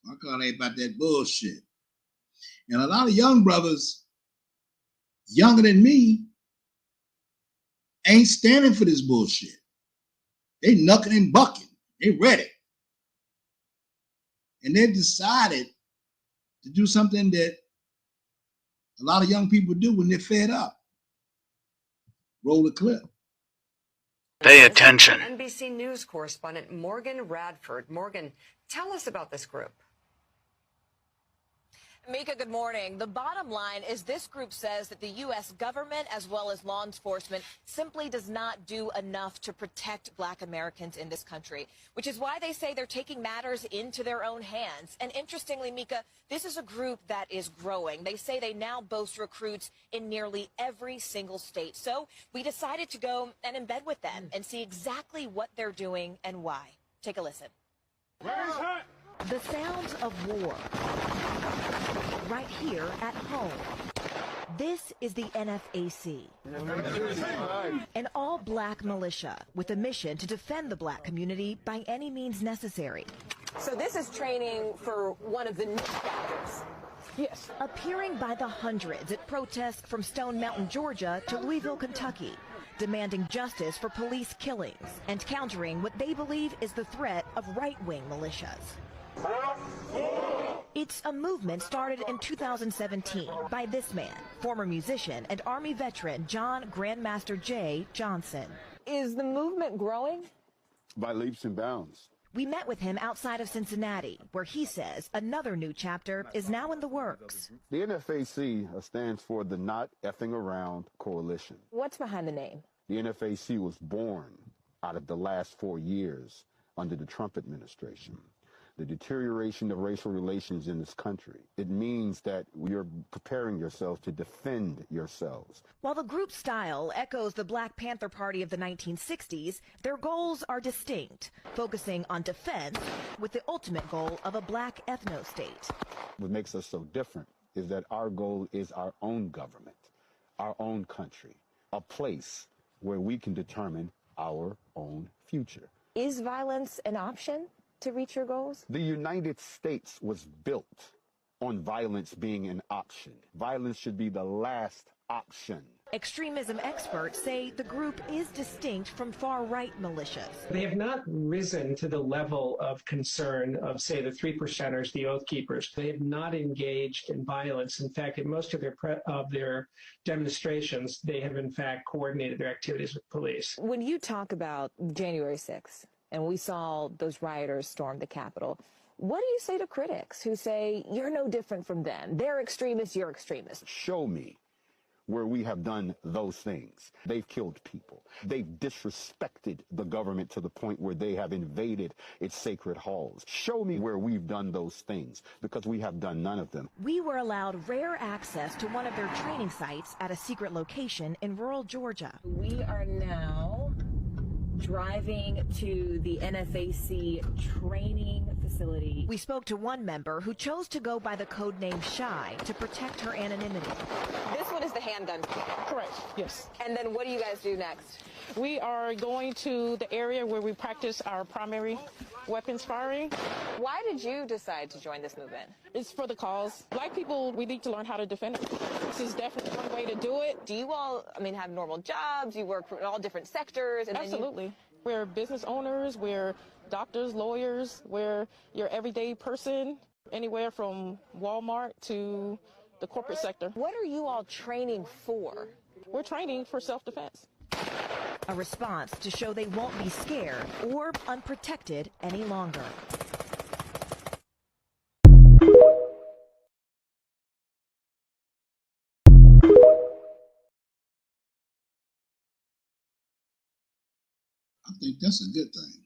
Farrakhan ain't about that bullshit. And a lot of young brothers, younger than me, ain't standing for this bullshit. They knucking and bucking. They ready. And they've decided to do something that a lot of young people do when they're fed up. Roll the clip. Pay attention. NBC News correspondent Morgan Radford. Morgan, tell us about this group. Mika, good morning. The bottom line is this group says that the U.S. government, as well as law enforcement, simply does not do enough to protect Black Americans in this country, which is why they say they're taking matters into their own hands. And interestingly, Mika, this is a group that is growing. They say they now boast recruits in nearly every single state. So we decided to go and embed with them and see exactly what they're doing and why. Take a listen. The sounds of war, right here at home. This is the NFAC, an all-Black militia with a mission to defend the Black community by any means necessary. So this is training for one of the new chapters. Yes. Appearing by the hundreds at protests from Stone Mountain, Georgia to Louisville, Kentucky, demanding justice for police killings and countering what they believe is the threat of right-wing militias. It's a movement started in 2017 by this man, former musician and Army veteran John Grandmaster J. Johnson. Is the movement growing? By leaps and bounds. We met with him outside of Cincinnati, where he says another new chapter is now in the works. The NFAC stands for the Not Effing Around Coalition. What's behind the name? The NFAC was born out of the last 4 years under the Trump administration. The deterioration of racial relations in this country. It means that you're preparing yourselves to defend yourselves. While the group's style echoes the Black Panther Party of the 1960s, their goals are distinct, focusing on defense with the ultimate goal of a Black ethno-state. What makes us so different is that our goal is our own government, our own country, a place where we can determine our own future. Is violence an option to reach your goals? The United States was built on violence being an option. Violence should be the last option. Extremism experts say the group is distinct from far-right militias. They have not risen to the level of concern of, say, the 3%ers, the Oath Keepers. They have not engaged in violence. In fact, in most of their demonstrations, they have, in fact, coordinated their activities with police. When you talk about January 6th, and we saw those rioters storm the Capitol, what do you say to critics who say you're no different from them? They're extremists, you're extremists. Show me where we have done those things. They've killed people. They've disrespected the government to the point where they have invaded its sacred halls. Show me where we've done those things, because we have done none of them. We were allowed rare access to one of their training sites at a secret location in rural Georgia. We are now driving to the NFAC training facility. We spoke to one member who chose to go by the code name Shy to protect her anonymity. This one is the handgun. Correct, yes. And then what do you guys do next? We are going to the area where we practice our primary weapons firing. Why did you decide to join this movement? It's for the cause. Black people, we need to learn how to defend it. This is definitely one way to do it. Do you all, have normal jobs? You work in all different sectors? And Absolutely. We're business owners, we're doctors, lawyers, we're your everyday person, anywhere from Walmart to the corporate sector. What are you all training for? We're training for self-defense. A response to show they won't be scared or unprotected any longer. I think that's a good thing.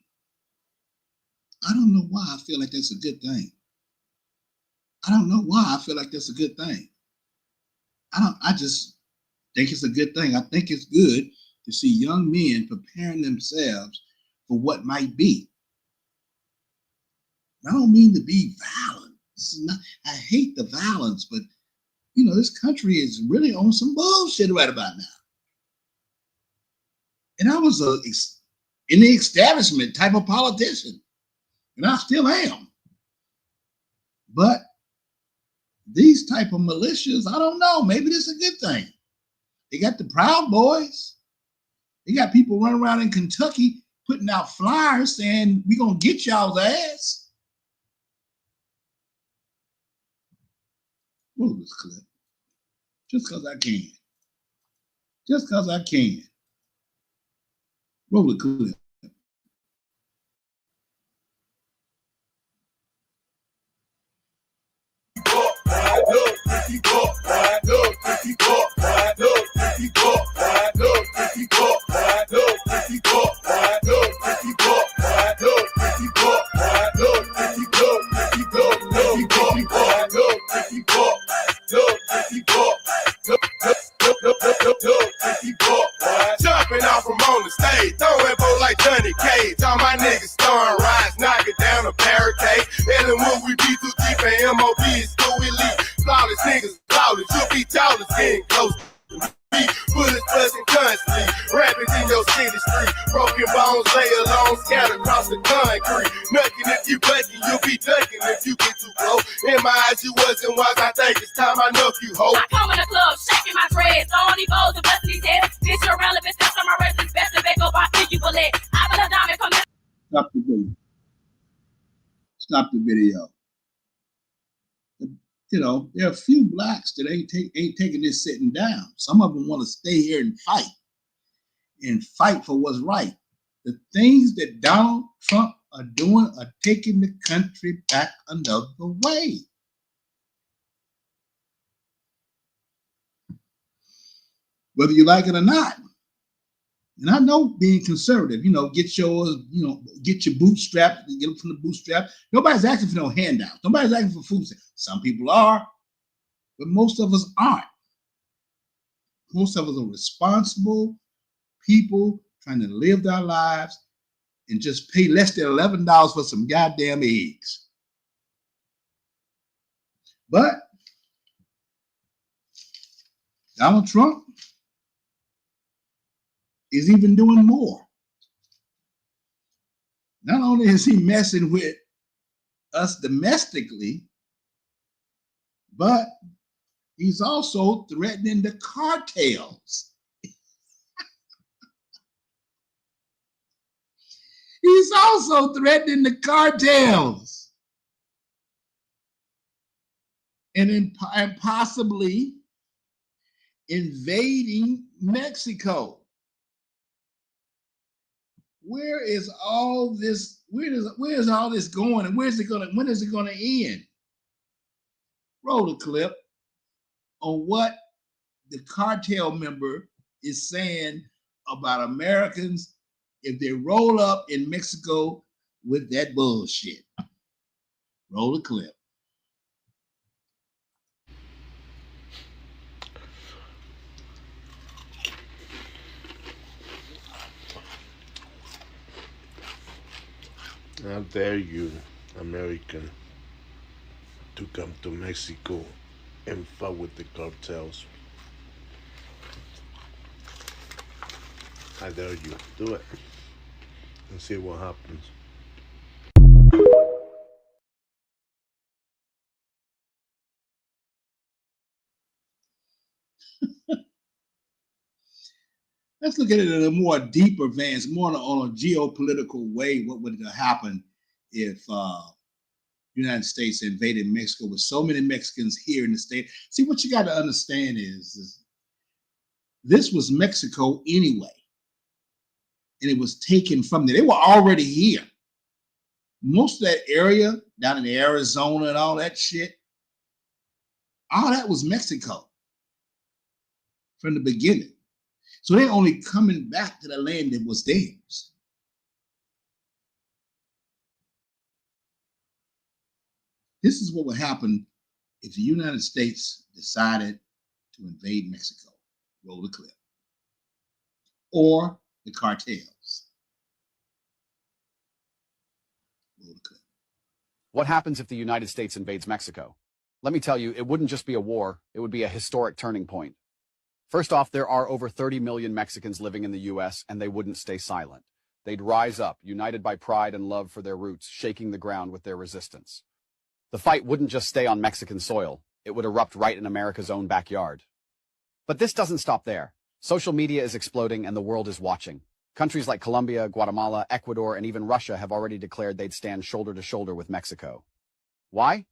I don't know why I feel like that's a good thing. I don't know why I feel like that's a good thing. I just think it's a good thing. I think it's good to see young men preparing themselves for what might be. I don't mean to be violent. I hate the violence, but this country is really on some bullshit right about now. And I was in the establishment type of politician, and I still am. But these type of militias, I don't know, maybe this is a good thing. They got the Proud Boys. They got people running around in Kentucky putting out flyers saying, we're going to get y'all's ass. Roll this clip. Just because I can. Just because I can. Roll the clip. Jumping off from on the stage, throwing boat like Johnny Cage. All my niggas throwing rides, knocking down a barricade. And when we be too deep and MOB is too elite. Flawless niggas, flawless, you'll be tallest, getting close to me. Bullets buzzing constantly, rapping in your city street. Broken bones lay alone, scattered across the concrete. Nucking if you bucking, you'll be ducking if you get too close. In my eyes, you wasn't wise, I think it's time I know you, ho. I come in the club, shaking my dreads, throwing these balls and busting these heads. Bitch, you're relevant, that's on my wrist, best to back up, I think you bullet. I put a diamond, come in. Stop the video. Stop the video. There are a few blacks that ain't taking this sitting down. Some of them want to stay here and fight for what's right. The things that Donald Trump are doing are taking the country back another way. Whether you like it or not. And I know being conservative, get yours, get your bootstrap, get them from the bootstrap. Nobody's asking for no handouts. Nobody's asking for food. Some people are, but most of us aren't. Most of us are responsible people trying to live their lives and just pay less than $11 for some goddamn eggs. But Donald Trump is even doing more. Not only is he messing with us domestically, but he's also threatening the cartels. He's also threatening the cartels and possibly invading Mexico. Where is all this? Where is all this going, and when is it going to end? Roll the clip on what the cartel member is saying about Americans if they roll up in Mexico with that bullshit. Roll the clip. How dare you, American, to come to Mexico and fight with the cartels? How dare you do it and see what happens. Let's look at it in a more deeper vein, more on a geopolitical way. What would have happened if United States invaded Mexico with so many Mexicans here in the state? See, what you got to understand is this was Mexico anyway, and it was taken from there. They were already here. Most of that area down in Arizona and all that shit, all that was Mexico from the beginning. So they're only coming back to the land that was theirs. This is what would happen if the United States decided to invade Mexico. Roll the clip. Or the cartels. Roll the clip. What happens if the United States invades Mexico? Let me tell you, it wouldn't just be a war, it would be a historic turning point. First off, there are over 30 million Mexicans living in the U.S., and they wouldn't stay silent. They'd rise up, united by pride and love for their roots, shaking the ground with their resistance. The fight wouldn't just stay on Mexican soil, it would erupt right in America's own backyard. But this doesn't stop there. Social media is exploding and the world is watching. Countries like Colombia, Guatemala, Ecuador, and even Russia have already declared they'd stand shoulder to shoulder with Mexico. Why?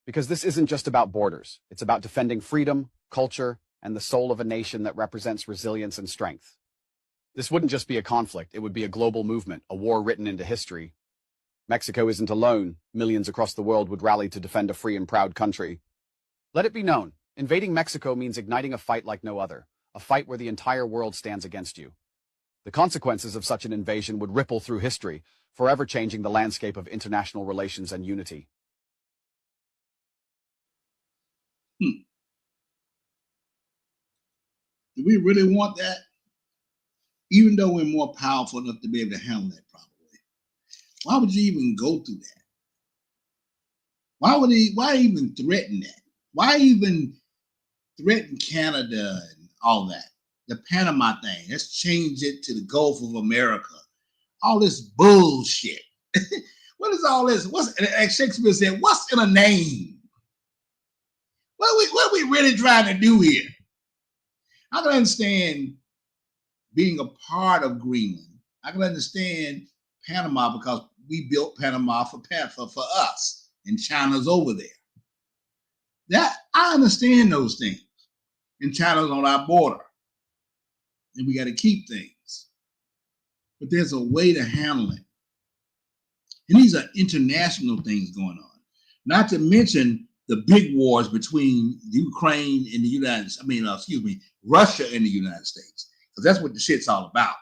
Because this isn't just about borders. It's about defending freedom, culture, and the soul of a nation that represents resilience and strength. This wouldn't just be a conflict, it would be a global movement, a war written into history. Mexico isn't alone. Millions across the world would rally to defend a free and proud country. Let it be known, invading Mexico means igniting a fight like no other, a fight where the entire world stands against you. The consequences of such an invasion would ripple through history, forever changing the landscape of international relations and unity. Do we really want that? Even though we're more powerful enough to be able to handle that properly. Why would you even go through that? Why even threaten that? Why even threaten Canada and all that? The Panama thing, let's change it to the Gulf of America. All this bullshit. What is all this? As Shakespeare said, what's in a name? What are we really trying to do here? I can understand being a part of Greenland. I can understand Panama because we built Panama for us, and China's over there. That I understand those things. And China's on our border. And we got to keep things. But there's a way to handle it. And these are international things going on. Not to mention the big wars between Ukraine and Russia and the United States. Because that's what the shit's all about.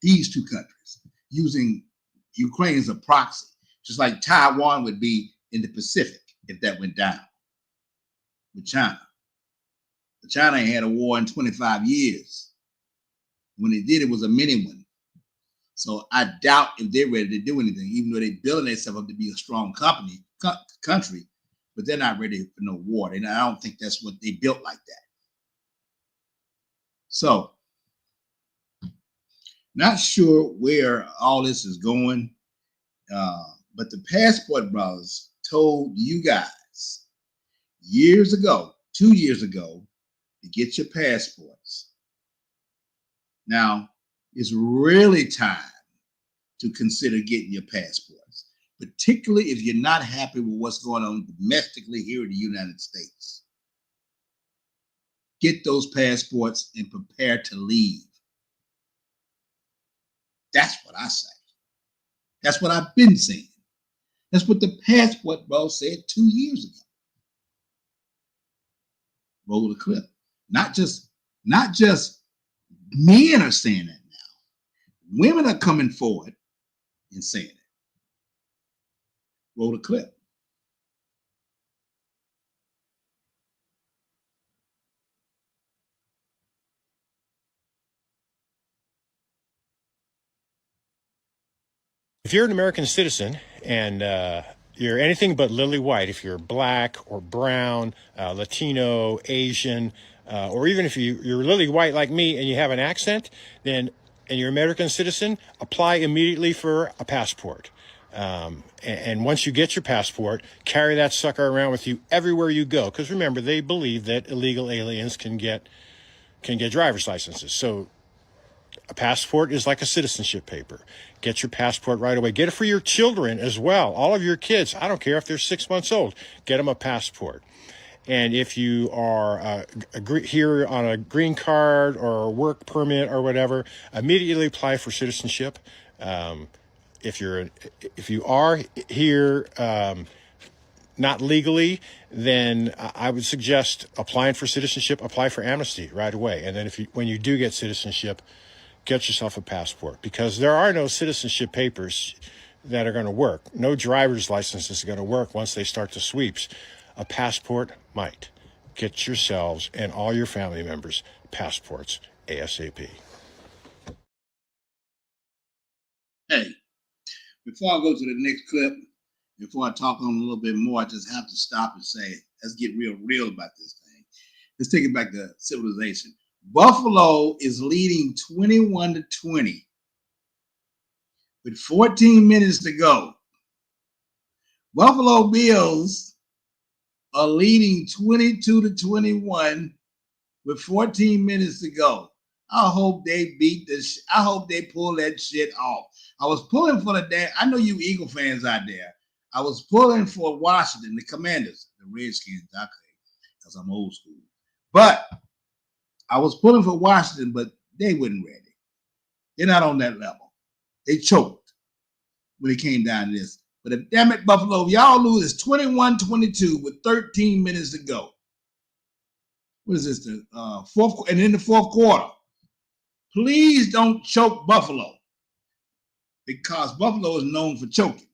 These two countries using Ukraine as a proxy, just like Taiwan would be in the Pacific if that went down with China. But China ain't had a war in 25 years. When they did, it was a mini one. So I doubt if they're ready to do anything, even though they're building themselves up to be a strong country, but they're not ready for no war. I don't think that's what they built like that. So, not sure where all this is going, but the Passport Brothers told you guys years ago, 2 years ago, to get your passports. Now, it's really time to consider getting your passports, particularly if you're not happy with what's going on domestically here in the United States. Get those passports and prepare to leave. That's what I say. That's what I've been saying. That's what the Passport Bros said 2 years ago. Roll the clip. Not just men are saying that now. Women are coming forward and saying it. Roll the clip. If you're an American citizen and you're anything but lily white, if you're black or brown, Latino, Asian, or even if you're lily white like me and you have an accent, then and you're an American citizen, apply immediately for a passport. And once you get your passport, carry that sucker around with you everywhere you go. Because remember, they believe that illegal aliens can get driver's licenses. So a passport is like a citizenship paper. Get your passport right away. Get it for your children as well. All of your kids, I don't care if they're 6 months old, get them a passport. And if you are here on a green card or a work permit or whatever, immediately apply for citizenship. If you are here not legally, then I would suggest applying for citizenship. Apply for amnesty right away. And then when you do get citizenship, get yourself a passport, because there are no citizenship papers that are going to work. No driver's license is going to work once they start the sweeps. A passport might. Get yourselves and all your family members passports ASAP. Hey, before I go to the next clip, before I talk on a little bit more, I just have to stop and say, let's get real about this thing. Let's take it back to civilization. Buffalo is leading 21-20 with 14 minutes to go. Buffalo Bills are leading 22-21 with 14 minutes to go. I hope they beat this. I hope they pull that shit off. I was pulling for the day. I know you Eagle fans out there. I was pulling for Washington, the Commanders, the Redskins, okay, because I'm old school. But I was pulling for Washington, but they weren't ready. They're not on that level. They choked when it came down to this. But if, damn it, Buffalo, if y'all lose, it's 21-22 with 13 minutes to go. What is this? The fourth, and in the fourth quarter. Please don't choke Buffalo, because Buffalo is known for choking.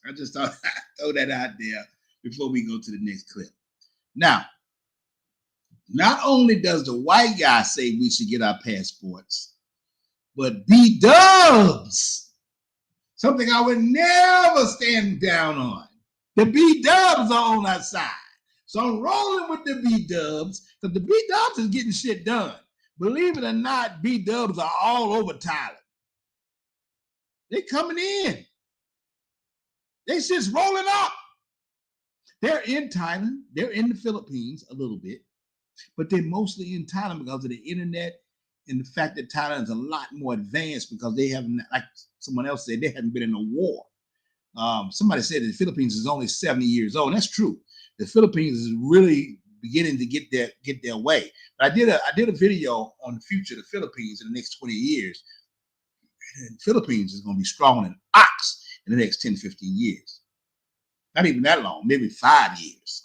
I just thought I'd throw that out there before we go to the next clip. Now, not only does the white guy say we should get our passports, but B-dubs, something I would never stand down on. The B-dubs are on our side. So I'm rolling with the B-dubs, because the B-dubs is getting shit done. Believe it or not, B-dubs are all over Thailand. They coming in. They just rolling up. They're in Thailand. They're in the Philippines a little bit, but they're mostly in Thailand because of the internet and the fact that Thailand is a lot more advanced because they haven't, like someone else said, they haven't been in a war. Somebody said that the Philippines is only 70 years old, and that's true. The Philippines is really beginning to get their way. But I did a video on the future of the Philippines in the next 20 years. And the Philippines is going to be stronger than ox in the next 10, 15 years. Not even that long, maybe 5 years.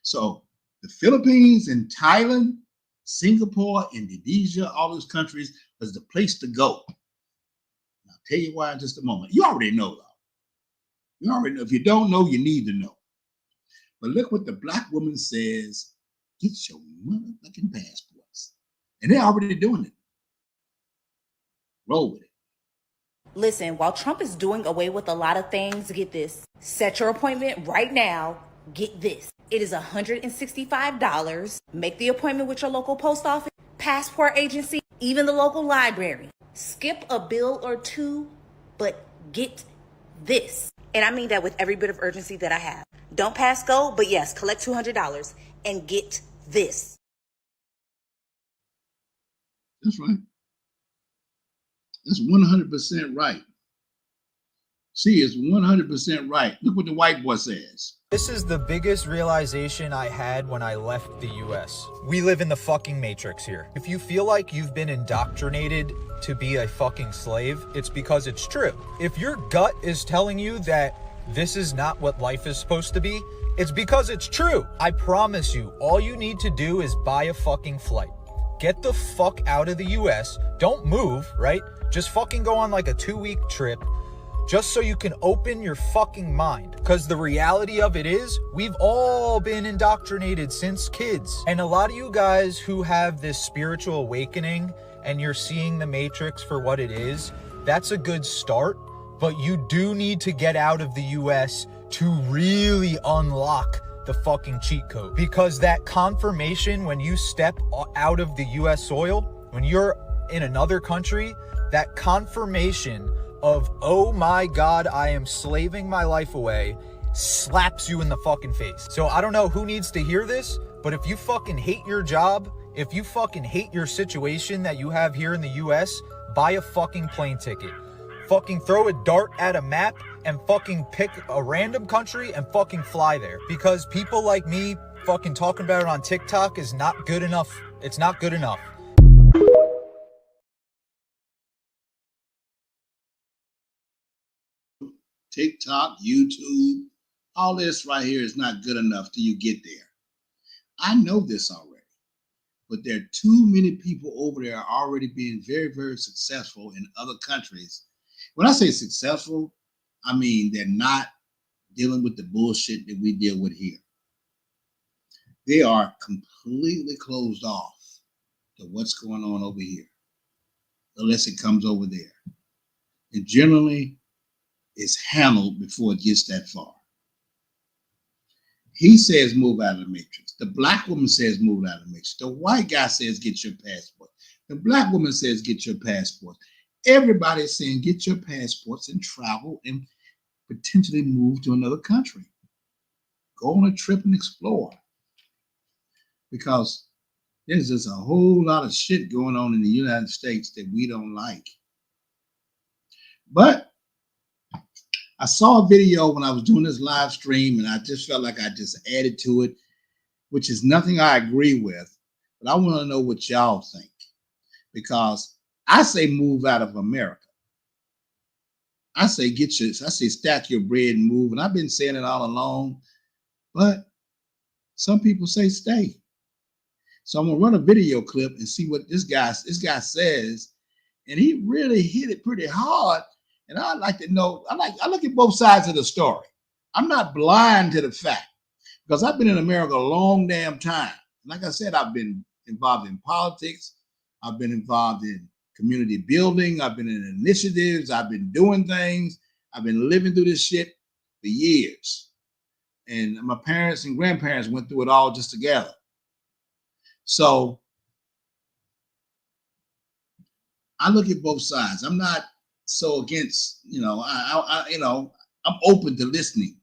So the Philippines and Thailand, Singapore, Indonesia, all those countries is the place to go. I'll tell you why in just a moment. You already know, though. You already know. If you don't know, you need to know. But look what the black woman says. Get your motherfucking passports. And they're already doing it. Roll with it. Listen, while Trump is doing away with a lot of things, get this. Set your appointment right now. Get this. It is $165. Make the appointment with your local post office, passport agency, even the local library. Skip a bill or two, but get this. And I mean that with every bit of urgency that I have. Don't pass go, but yes, collect $200 and get this. That's right. That's 100% right. She is 100% right. Look what the white boy says. This is the biggest realization I had when I left the US. We live in the fucking matrix here. If you feel like you've been indoctrinated to be a fucking slave, it's because it's true. If your gut is telling you that this is not what life is supposed to be, it's because it's true. I promise you, all you need to do is buy a fucking flight. Get the fuck out of the US. Don't move, right? Just fucking go on like a 2-week trip just so you can open your fucking mind. Because the reality of it is, we've all been indoctrinated since kids. And a lot of you guys who have this spiritual awakening and you're seeing the Matrix for what it is, That's a good start, but you do need to get out of the US to really unlock the fucking cheat code. Because that confirmation when you step out of the US soil, when you're in another country, that confirmation of, oh my God, I am slaving my life away, slaps you in the fucking face. So I don't know who needs to hear this, but if you fucking hate your job, if you fucking hate your situation that you have here in the US, buy a fucking plane ticket. Fucking throw a dart at a map and fucking pick a random country and fucking fly there. Because people like me fucking talking about it on TikTok is not good enough. It's not good enough. TikTok, YouTube, all this right here is not good enough till you get there. I know this already, but there are too many people over there already being very, very successful in other countries. When I say successful, I mean they're not dealing with the bullshit that we deal with here. They are completely closed off to what's going on over here, unless it comes over there. And generally, it's handled before it gets that far. He says move out of the matrix. The black woman says move out of the matrix. The white guy says get your passport. The black woman says get your passport. Everybody is saying get your passports and travel and potentially move to another country. Go on a trip and explore. Because there's just a whole lot of shit going on in the United States that we don't like. But I saw a video when I was doing this live stream, and I just felt like I just added to it, which is nothing I agree with, but I want to know what y'all think. Because I say move out of America. I say stack your bread and move, and I've been saying it all along, but some people say stay. So I'm gonna run a video clip and see what this guy says, and he really hit it pretty hard. And I'd like to know, I look at both sides of the story. I'm not blind to the fact, because I've been in America a long damn time. Like I said, I've been involved in politics. I've been involved in community building. I've been in initiatives. I've been doing things. I've been living through this shit for years. And my parents and grandparents went through it all just together. So I look at both sides. I'm not so against, I'm open to listening.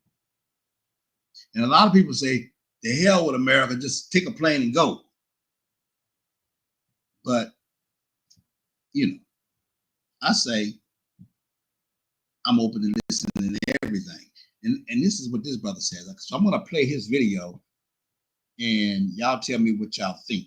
And a lot of people say, the hell with America, just take a plane and go. But, I say, I'm open to listening to everything. And this is what this brother says. So I'm going to play his video, and y'all tell me what y'all think.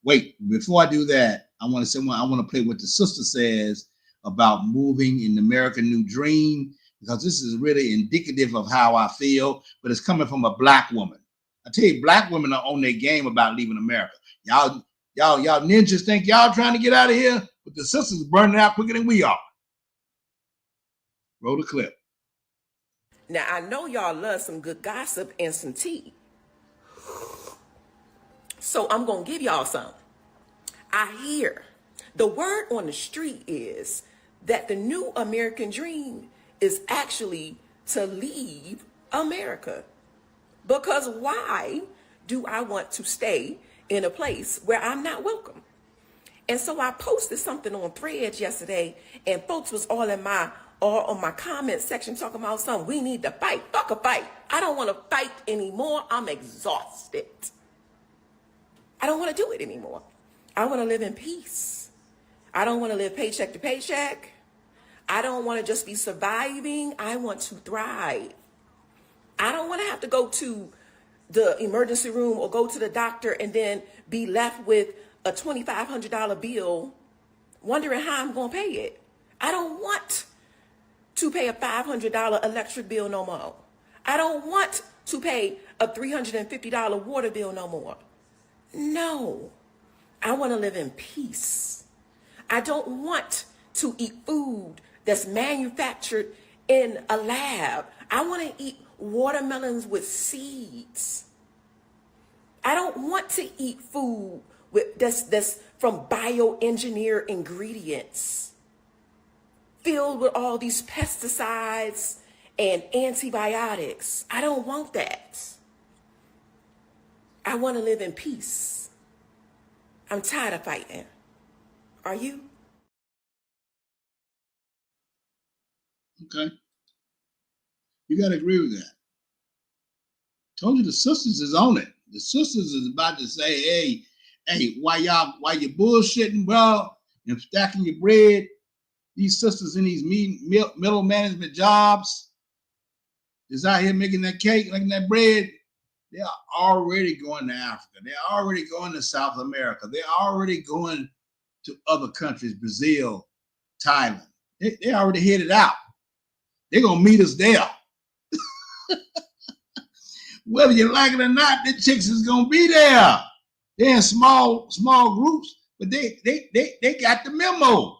Wait, before I do that, I want to play what the sister says about moving in the American New Dream, because this is really indicative of how I feel, but it's coming from a black woman. I tell you, black women are on their game about leaving America. Y'all ninjas think y'all trying to get out of here, but the sisters burning out quicker than we are. Roll the clip. Now, I know y'all love some good gossip and some tea. So I'm going to give y'all some. I hear the word on the street is that the new American dream is actually to leave America. Because why do I want to stay in a place where I'm not welcome? And so I posted something on Threads yesterday, and folks was all on my comment section talking about something. We need to fight. Fuck a fight. I don't want to fight anymore. I'm exhausted. I don't want to do it anymore. I want to live in peace. I don't want to live paycheck to paycheck. I don't want to just be surviving. I want to thrive. I don't want to have to go to the emergency room or go to the doctor and then be left with a $2,500 bill wondering how I'm going to pay it. I don't want to pay a $500 electric bill no more. I don't want to pay a $350 water bill no more. No, I want to live in peace. I don't want to eat food that's manufactured in a lab. I want to eat watermelons with seeds. I don't want to eat food that's from bioengineered ingredients filled with all these pesticides and antibiotics. I don't want that. I want to live in peace. I'm tired of fighting. Are you? Okay. You got to agree with that. Told you the sisters is on it. The sisters is about to say, hey, why you bullshitting, bro, and stacking your bread? These sisters in these middle management jobs is out here making that cake, making that bread. They're already going to Africa. They're already going to South America. They're already going to other countries, Brazil, Thailand. They already headed out. They're going to meet us there. Whether you like it or not, the chicks is going to be there. They're in small groups, but they got the memo.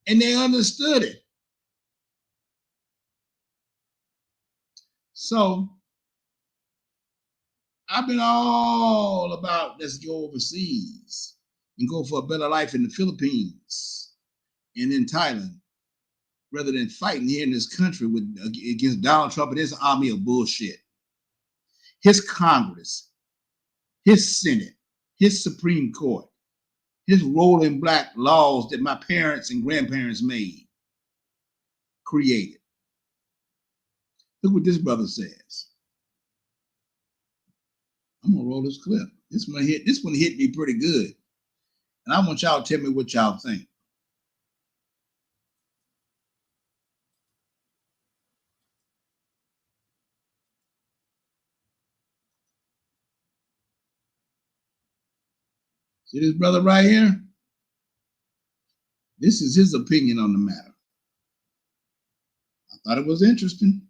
And they understood it. So I've been all about let's go overseas and go for a better life in the Philippines and in Thailand, rather than fighting here in this country against Donald Trump and his army of bullshit. His Congress, his Senate, his Supreme Court, his rolling black laws that my parents and grandparents created. Look what this brother says. I'm gonna roll this clip. This one hit me pretty good. And I want y'all to tell me what y'all think. See this brother right here? This is his opinion on the matter. I thought it was interesting.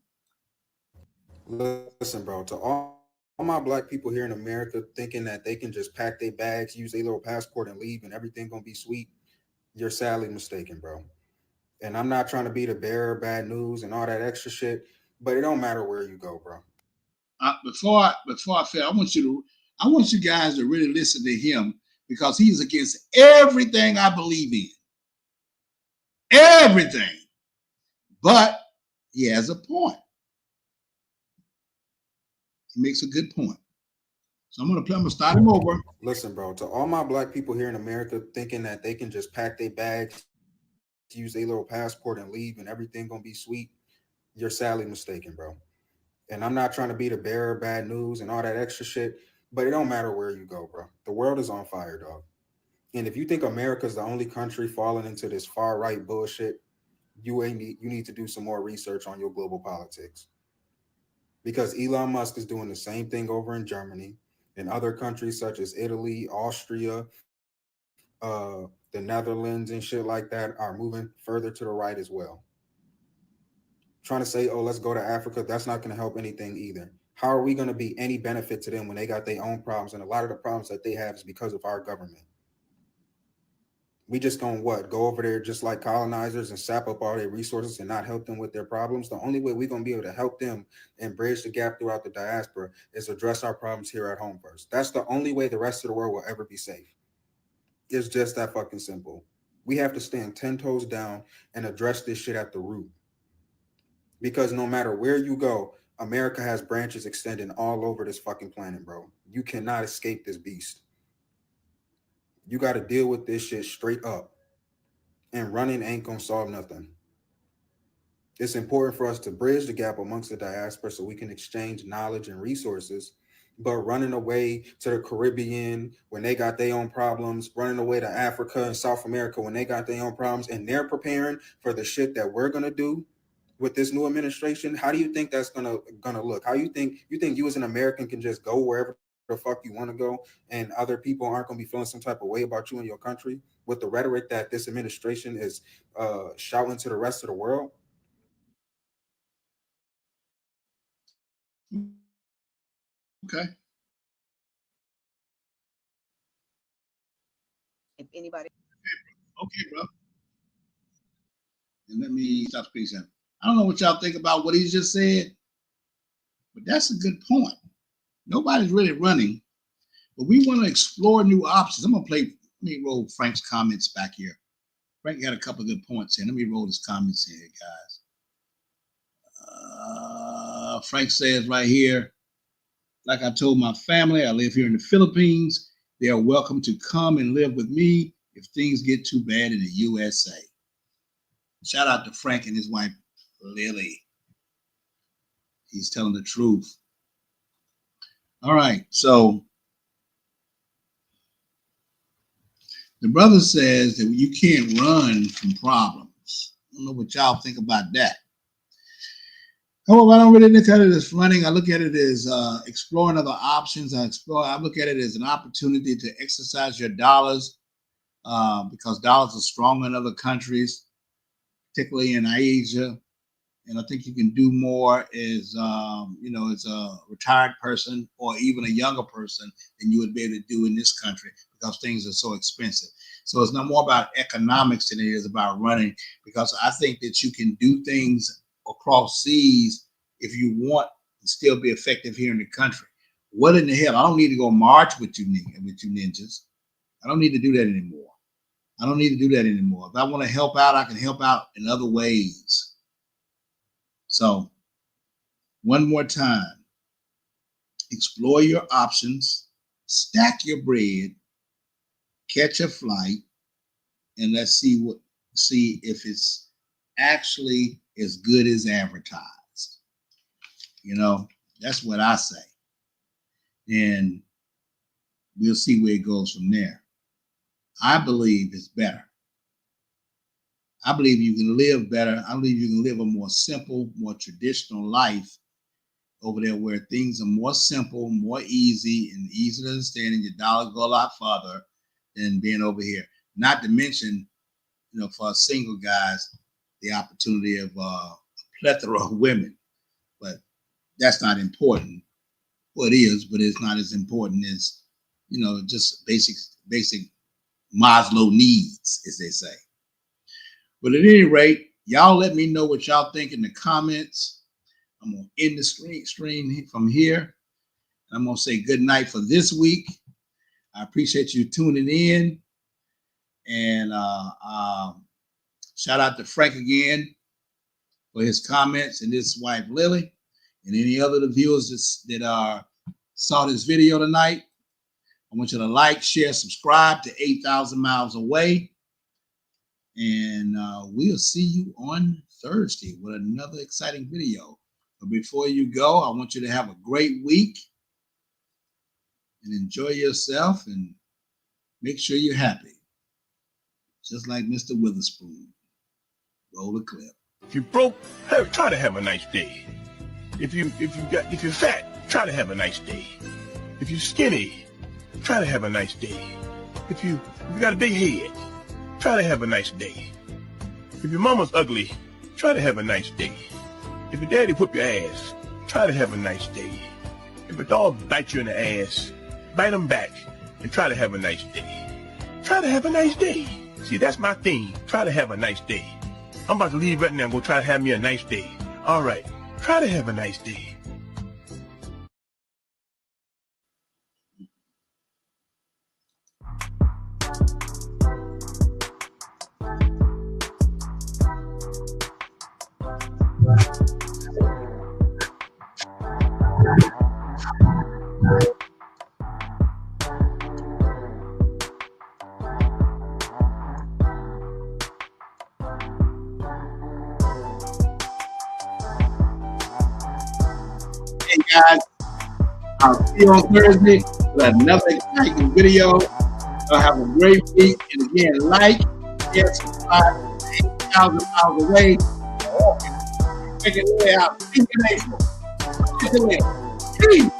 Listen, bro, to all my black people here in America thinking that they can just pack their bags, use their little passport and leave and everything gonna be sweet, you're sadly mistaken, bro. And I'm not trying to be the bearer of bad news and all that extra shit, but it don't matter where you go, bro. Before I fail, I want you guys to really listen to him, because he's against everything I believe in. Everything. But he has a point. He makes a good point. So I'm gonna start him over. Listen, bro, to all my black people here in America thinking that they can just pack their bags, use their little passport and leave and everything gonna be sweet, you're sadly mistaken, bro. And I'm not trying to be the bearer of bad news and all that extra shit, but it don't matter where you go, bro. The world is on fire, dog. And if you think America's the only country falling into this far right bullshit, you need to do some more research on your global politics. Because Elon Musk is doing the same thing over in Germany and other countries such as Italy, Austria, the Netherlands and shit like that are moving further to the right as well. Trying to say, oh, let's go to Africa, that's not going to help anything either. How are we going to be any benefit to them when they got their own problems? And a lot of the problems that they have is because of our government. We just gonna go over there just like colonizers and sap up all their resources and not help them with their problems? The only way we're gonna be able to help them and bridge the gap throughout the diaspora is address our problems here at home first. That's the only way the rest of the world will ever be safe. It's just that fucking simple. We have to stand 10 toes down and address this shit at the root. Because no matter where you go, America has branches extending all over this fucking planet, bro. You cannot escape this beast. You got to deal with this shit straight up. And running ain't gonna solve nothing. It's important for us to bridge the gap amongst the diaspora so we can exchange knowledge and resources. But running away to the Caribbean when they got their own problems, running away to Africa and South America when they got their own problems, and they're preparing for the shit that we're gonna do with this new administration, how do you think that's gonna look? How you think you as an American can just go wherever the fuck you want to go, and other people aren't going to be feeling some type of way about you and your country with the rhetoric that this administration is shouting to the rest of the world? Okay. If anybody. Okay, bro. And let me stop speaking. I don't know what y'all think about what he just said, but that's a good point. Nobody's really running But we want to explore new options. I'm going to let me roll Frank's comments back here. Frank got a couple of good points here. Let me roll his comments in here, guys. Frank says right here, like I told my family, I live here in the Philippines. They are welcome to come and live with me if things get too bad in the USA. Shout out to Frank and his wife, Lily. He's telling the truth. All right, so the brother says that you can't run from problems. I don't know what y'all think about that. However, I don't really look at it as running. I look at it as exploring other options. I look at it as an opportunity to exercise your dollars because dollars are stronger in other countries, particularly in Asia. And I think you can do more as, as a retired person or even a younger person than you would be able to do in this country because things are so expensive. So it's not more about economics than it is about running, because I think that you can do things across seas if you want to still be effective here in the country. What in the hell? I don't need to go march with you ninjas. I don't need to do that anymore. If I want to help out, I can help out in other ways. So, one more time, explore your options, stack your bread, catch a flight, and let's see if it's actually as good as advertised. That's what I say. And we'll see where it goes from there. I believe it's better. I believe you can live better. I believe you can live a more simple, more traditional life over there where things are more simple, more easy, and easy to understand, and your dollars go a lot farther than being over here. Not to mention, for us single guys, the opportunity of a plethora of women. But that's not important. Well, it is, but it's not as important as, just basic Maslow needs, as they say. But at any rate, y'all let me know what y'all think in the comments. I'm going to end the stream from here. I'm going to say good night for this week. I appreciate you tuning in. And shout out to Frank again for his comments and his wife, Lily, and any other of the viewers that saw this video tonight. I want you to like, share, subscribe to 8,000 Miles Away. And we'll see you on Thursday with another exciting video. But before you go, I want you to have a great week and enjoy yourself and make sure you're happy. Just like Mr. Witherspoon. Roll the clip. If you're broke, try to have a nice day. If you're fat, try to have a nice day. If you're skinny, try to have a nice day. If you got a big head, try to have a nice day. If your mama's ugly, try to have a nice day. If your daddy whoop your ass, try to have a nice day. If a dog bites you in the ass, bite him back and try to have a nice day. Try to have a nice day. See, that's my thing. Try to have a nice day. I'm about to leave right now and go try to have me a nice day. All right. Try to have a nice day. Hey guys, I'll see you on Thursday with another exciting video. Y'all have a great week. And again, like, share, subscribe, 8,000 Miles Away. Check it out. See you later. Peace.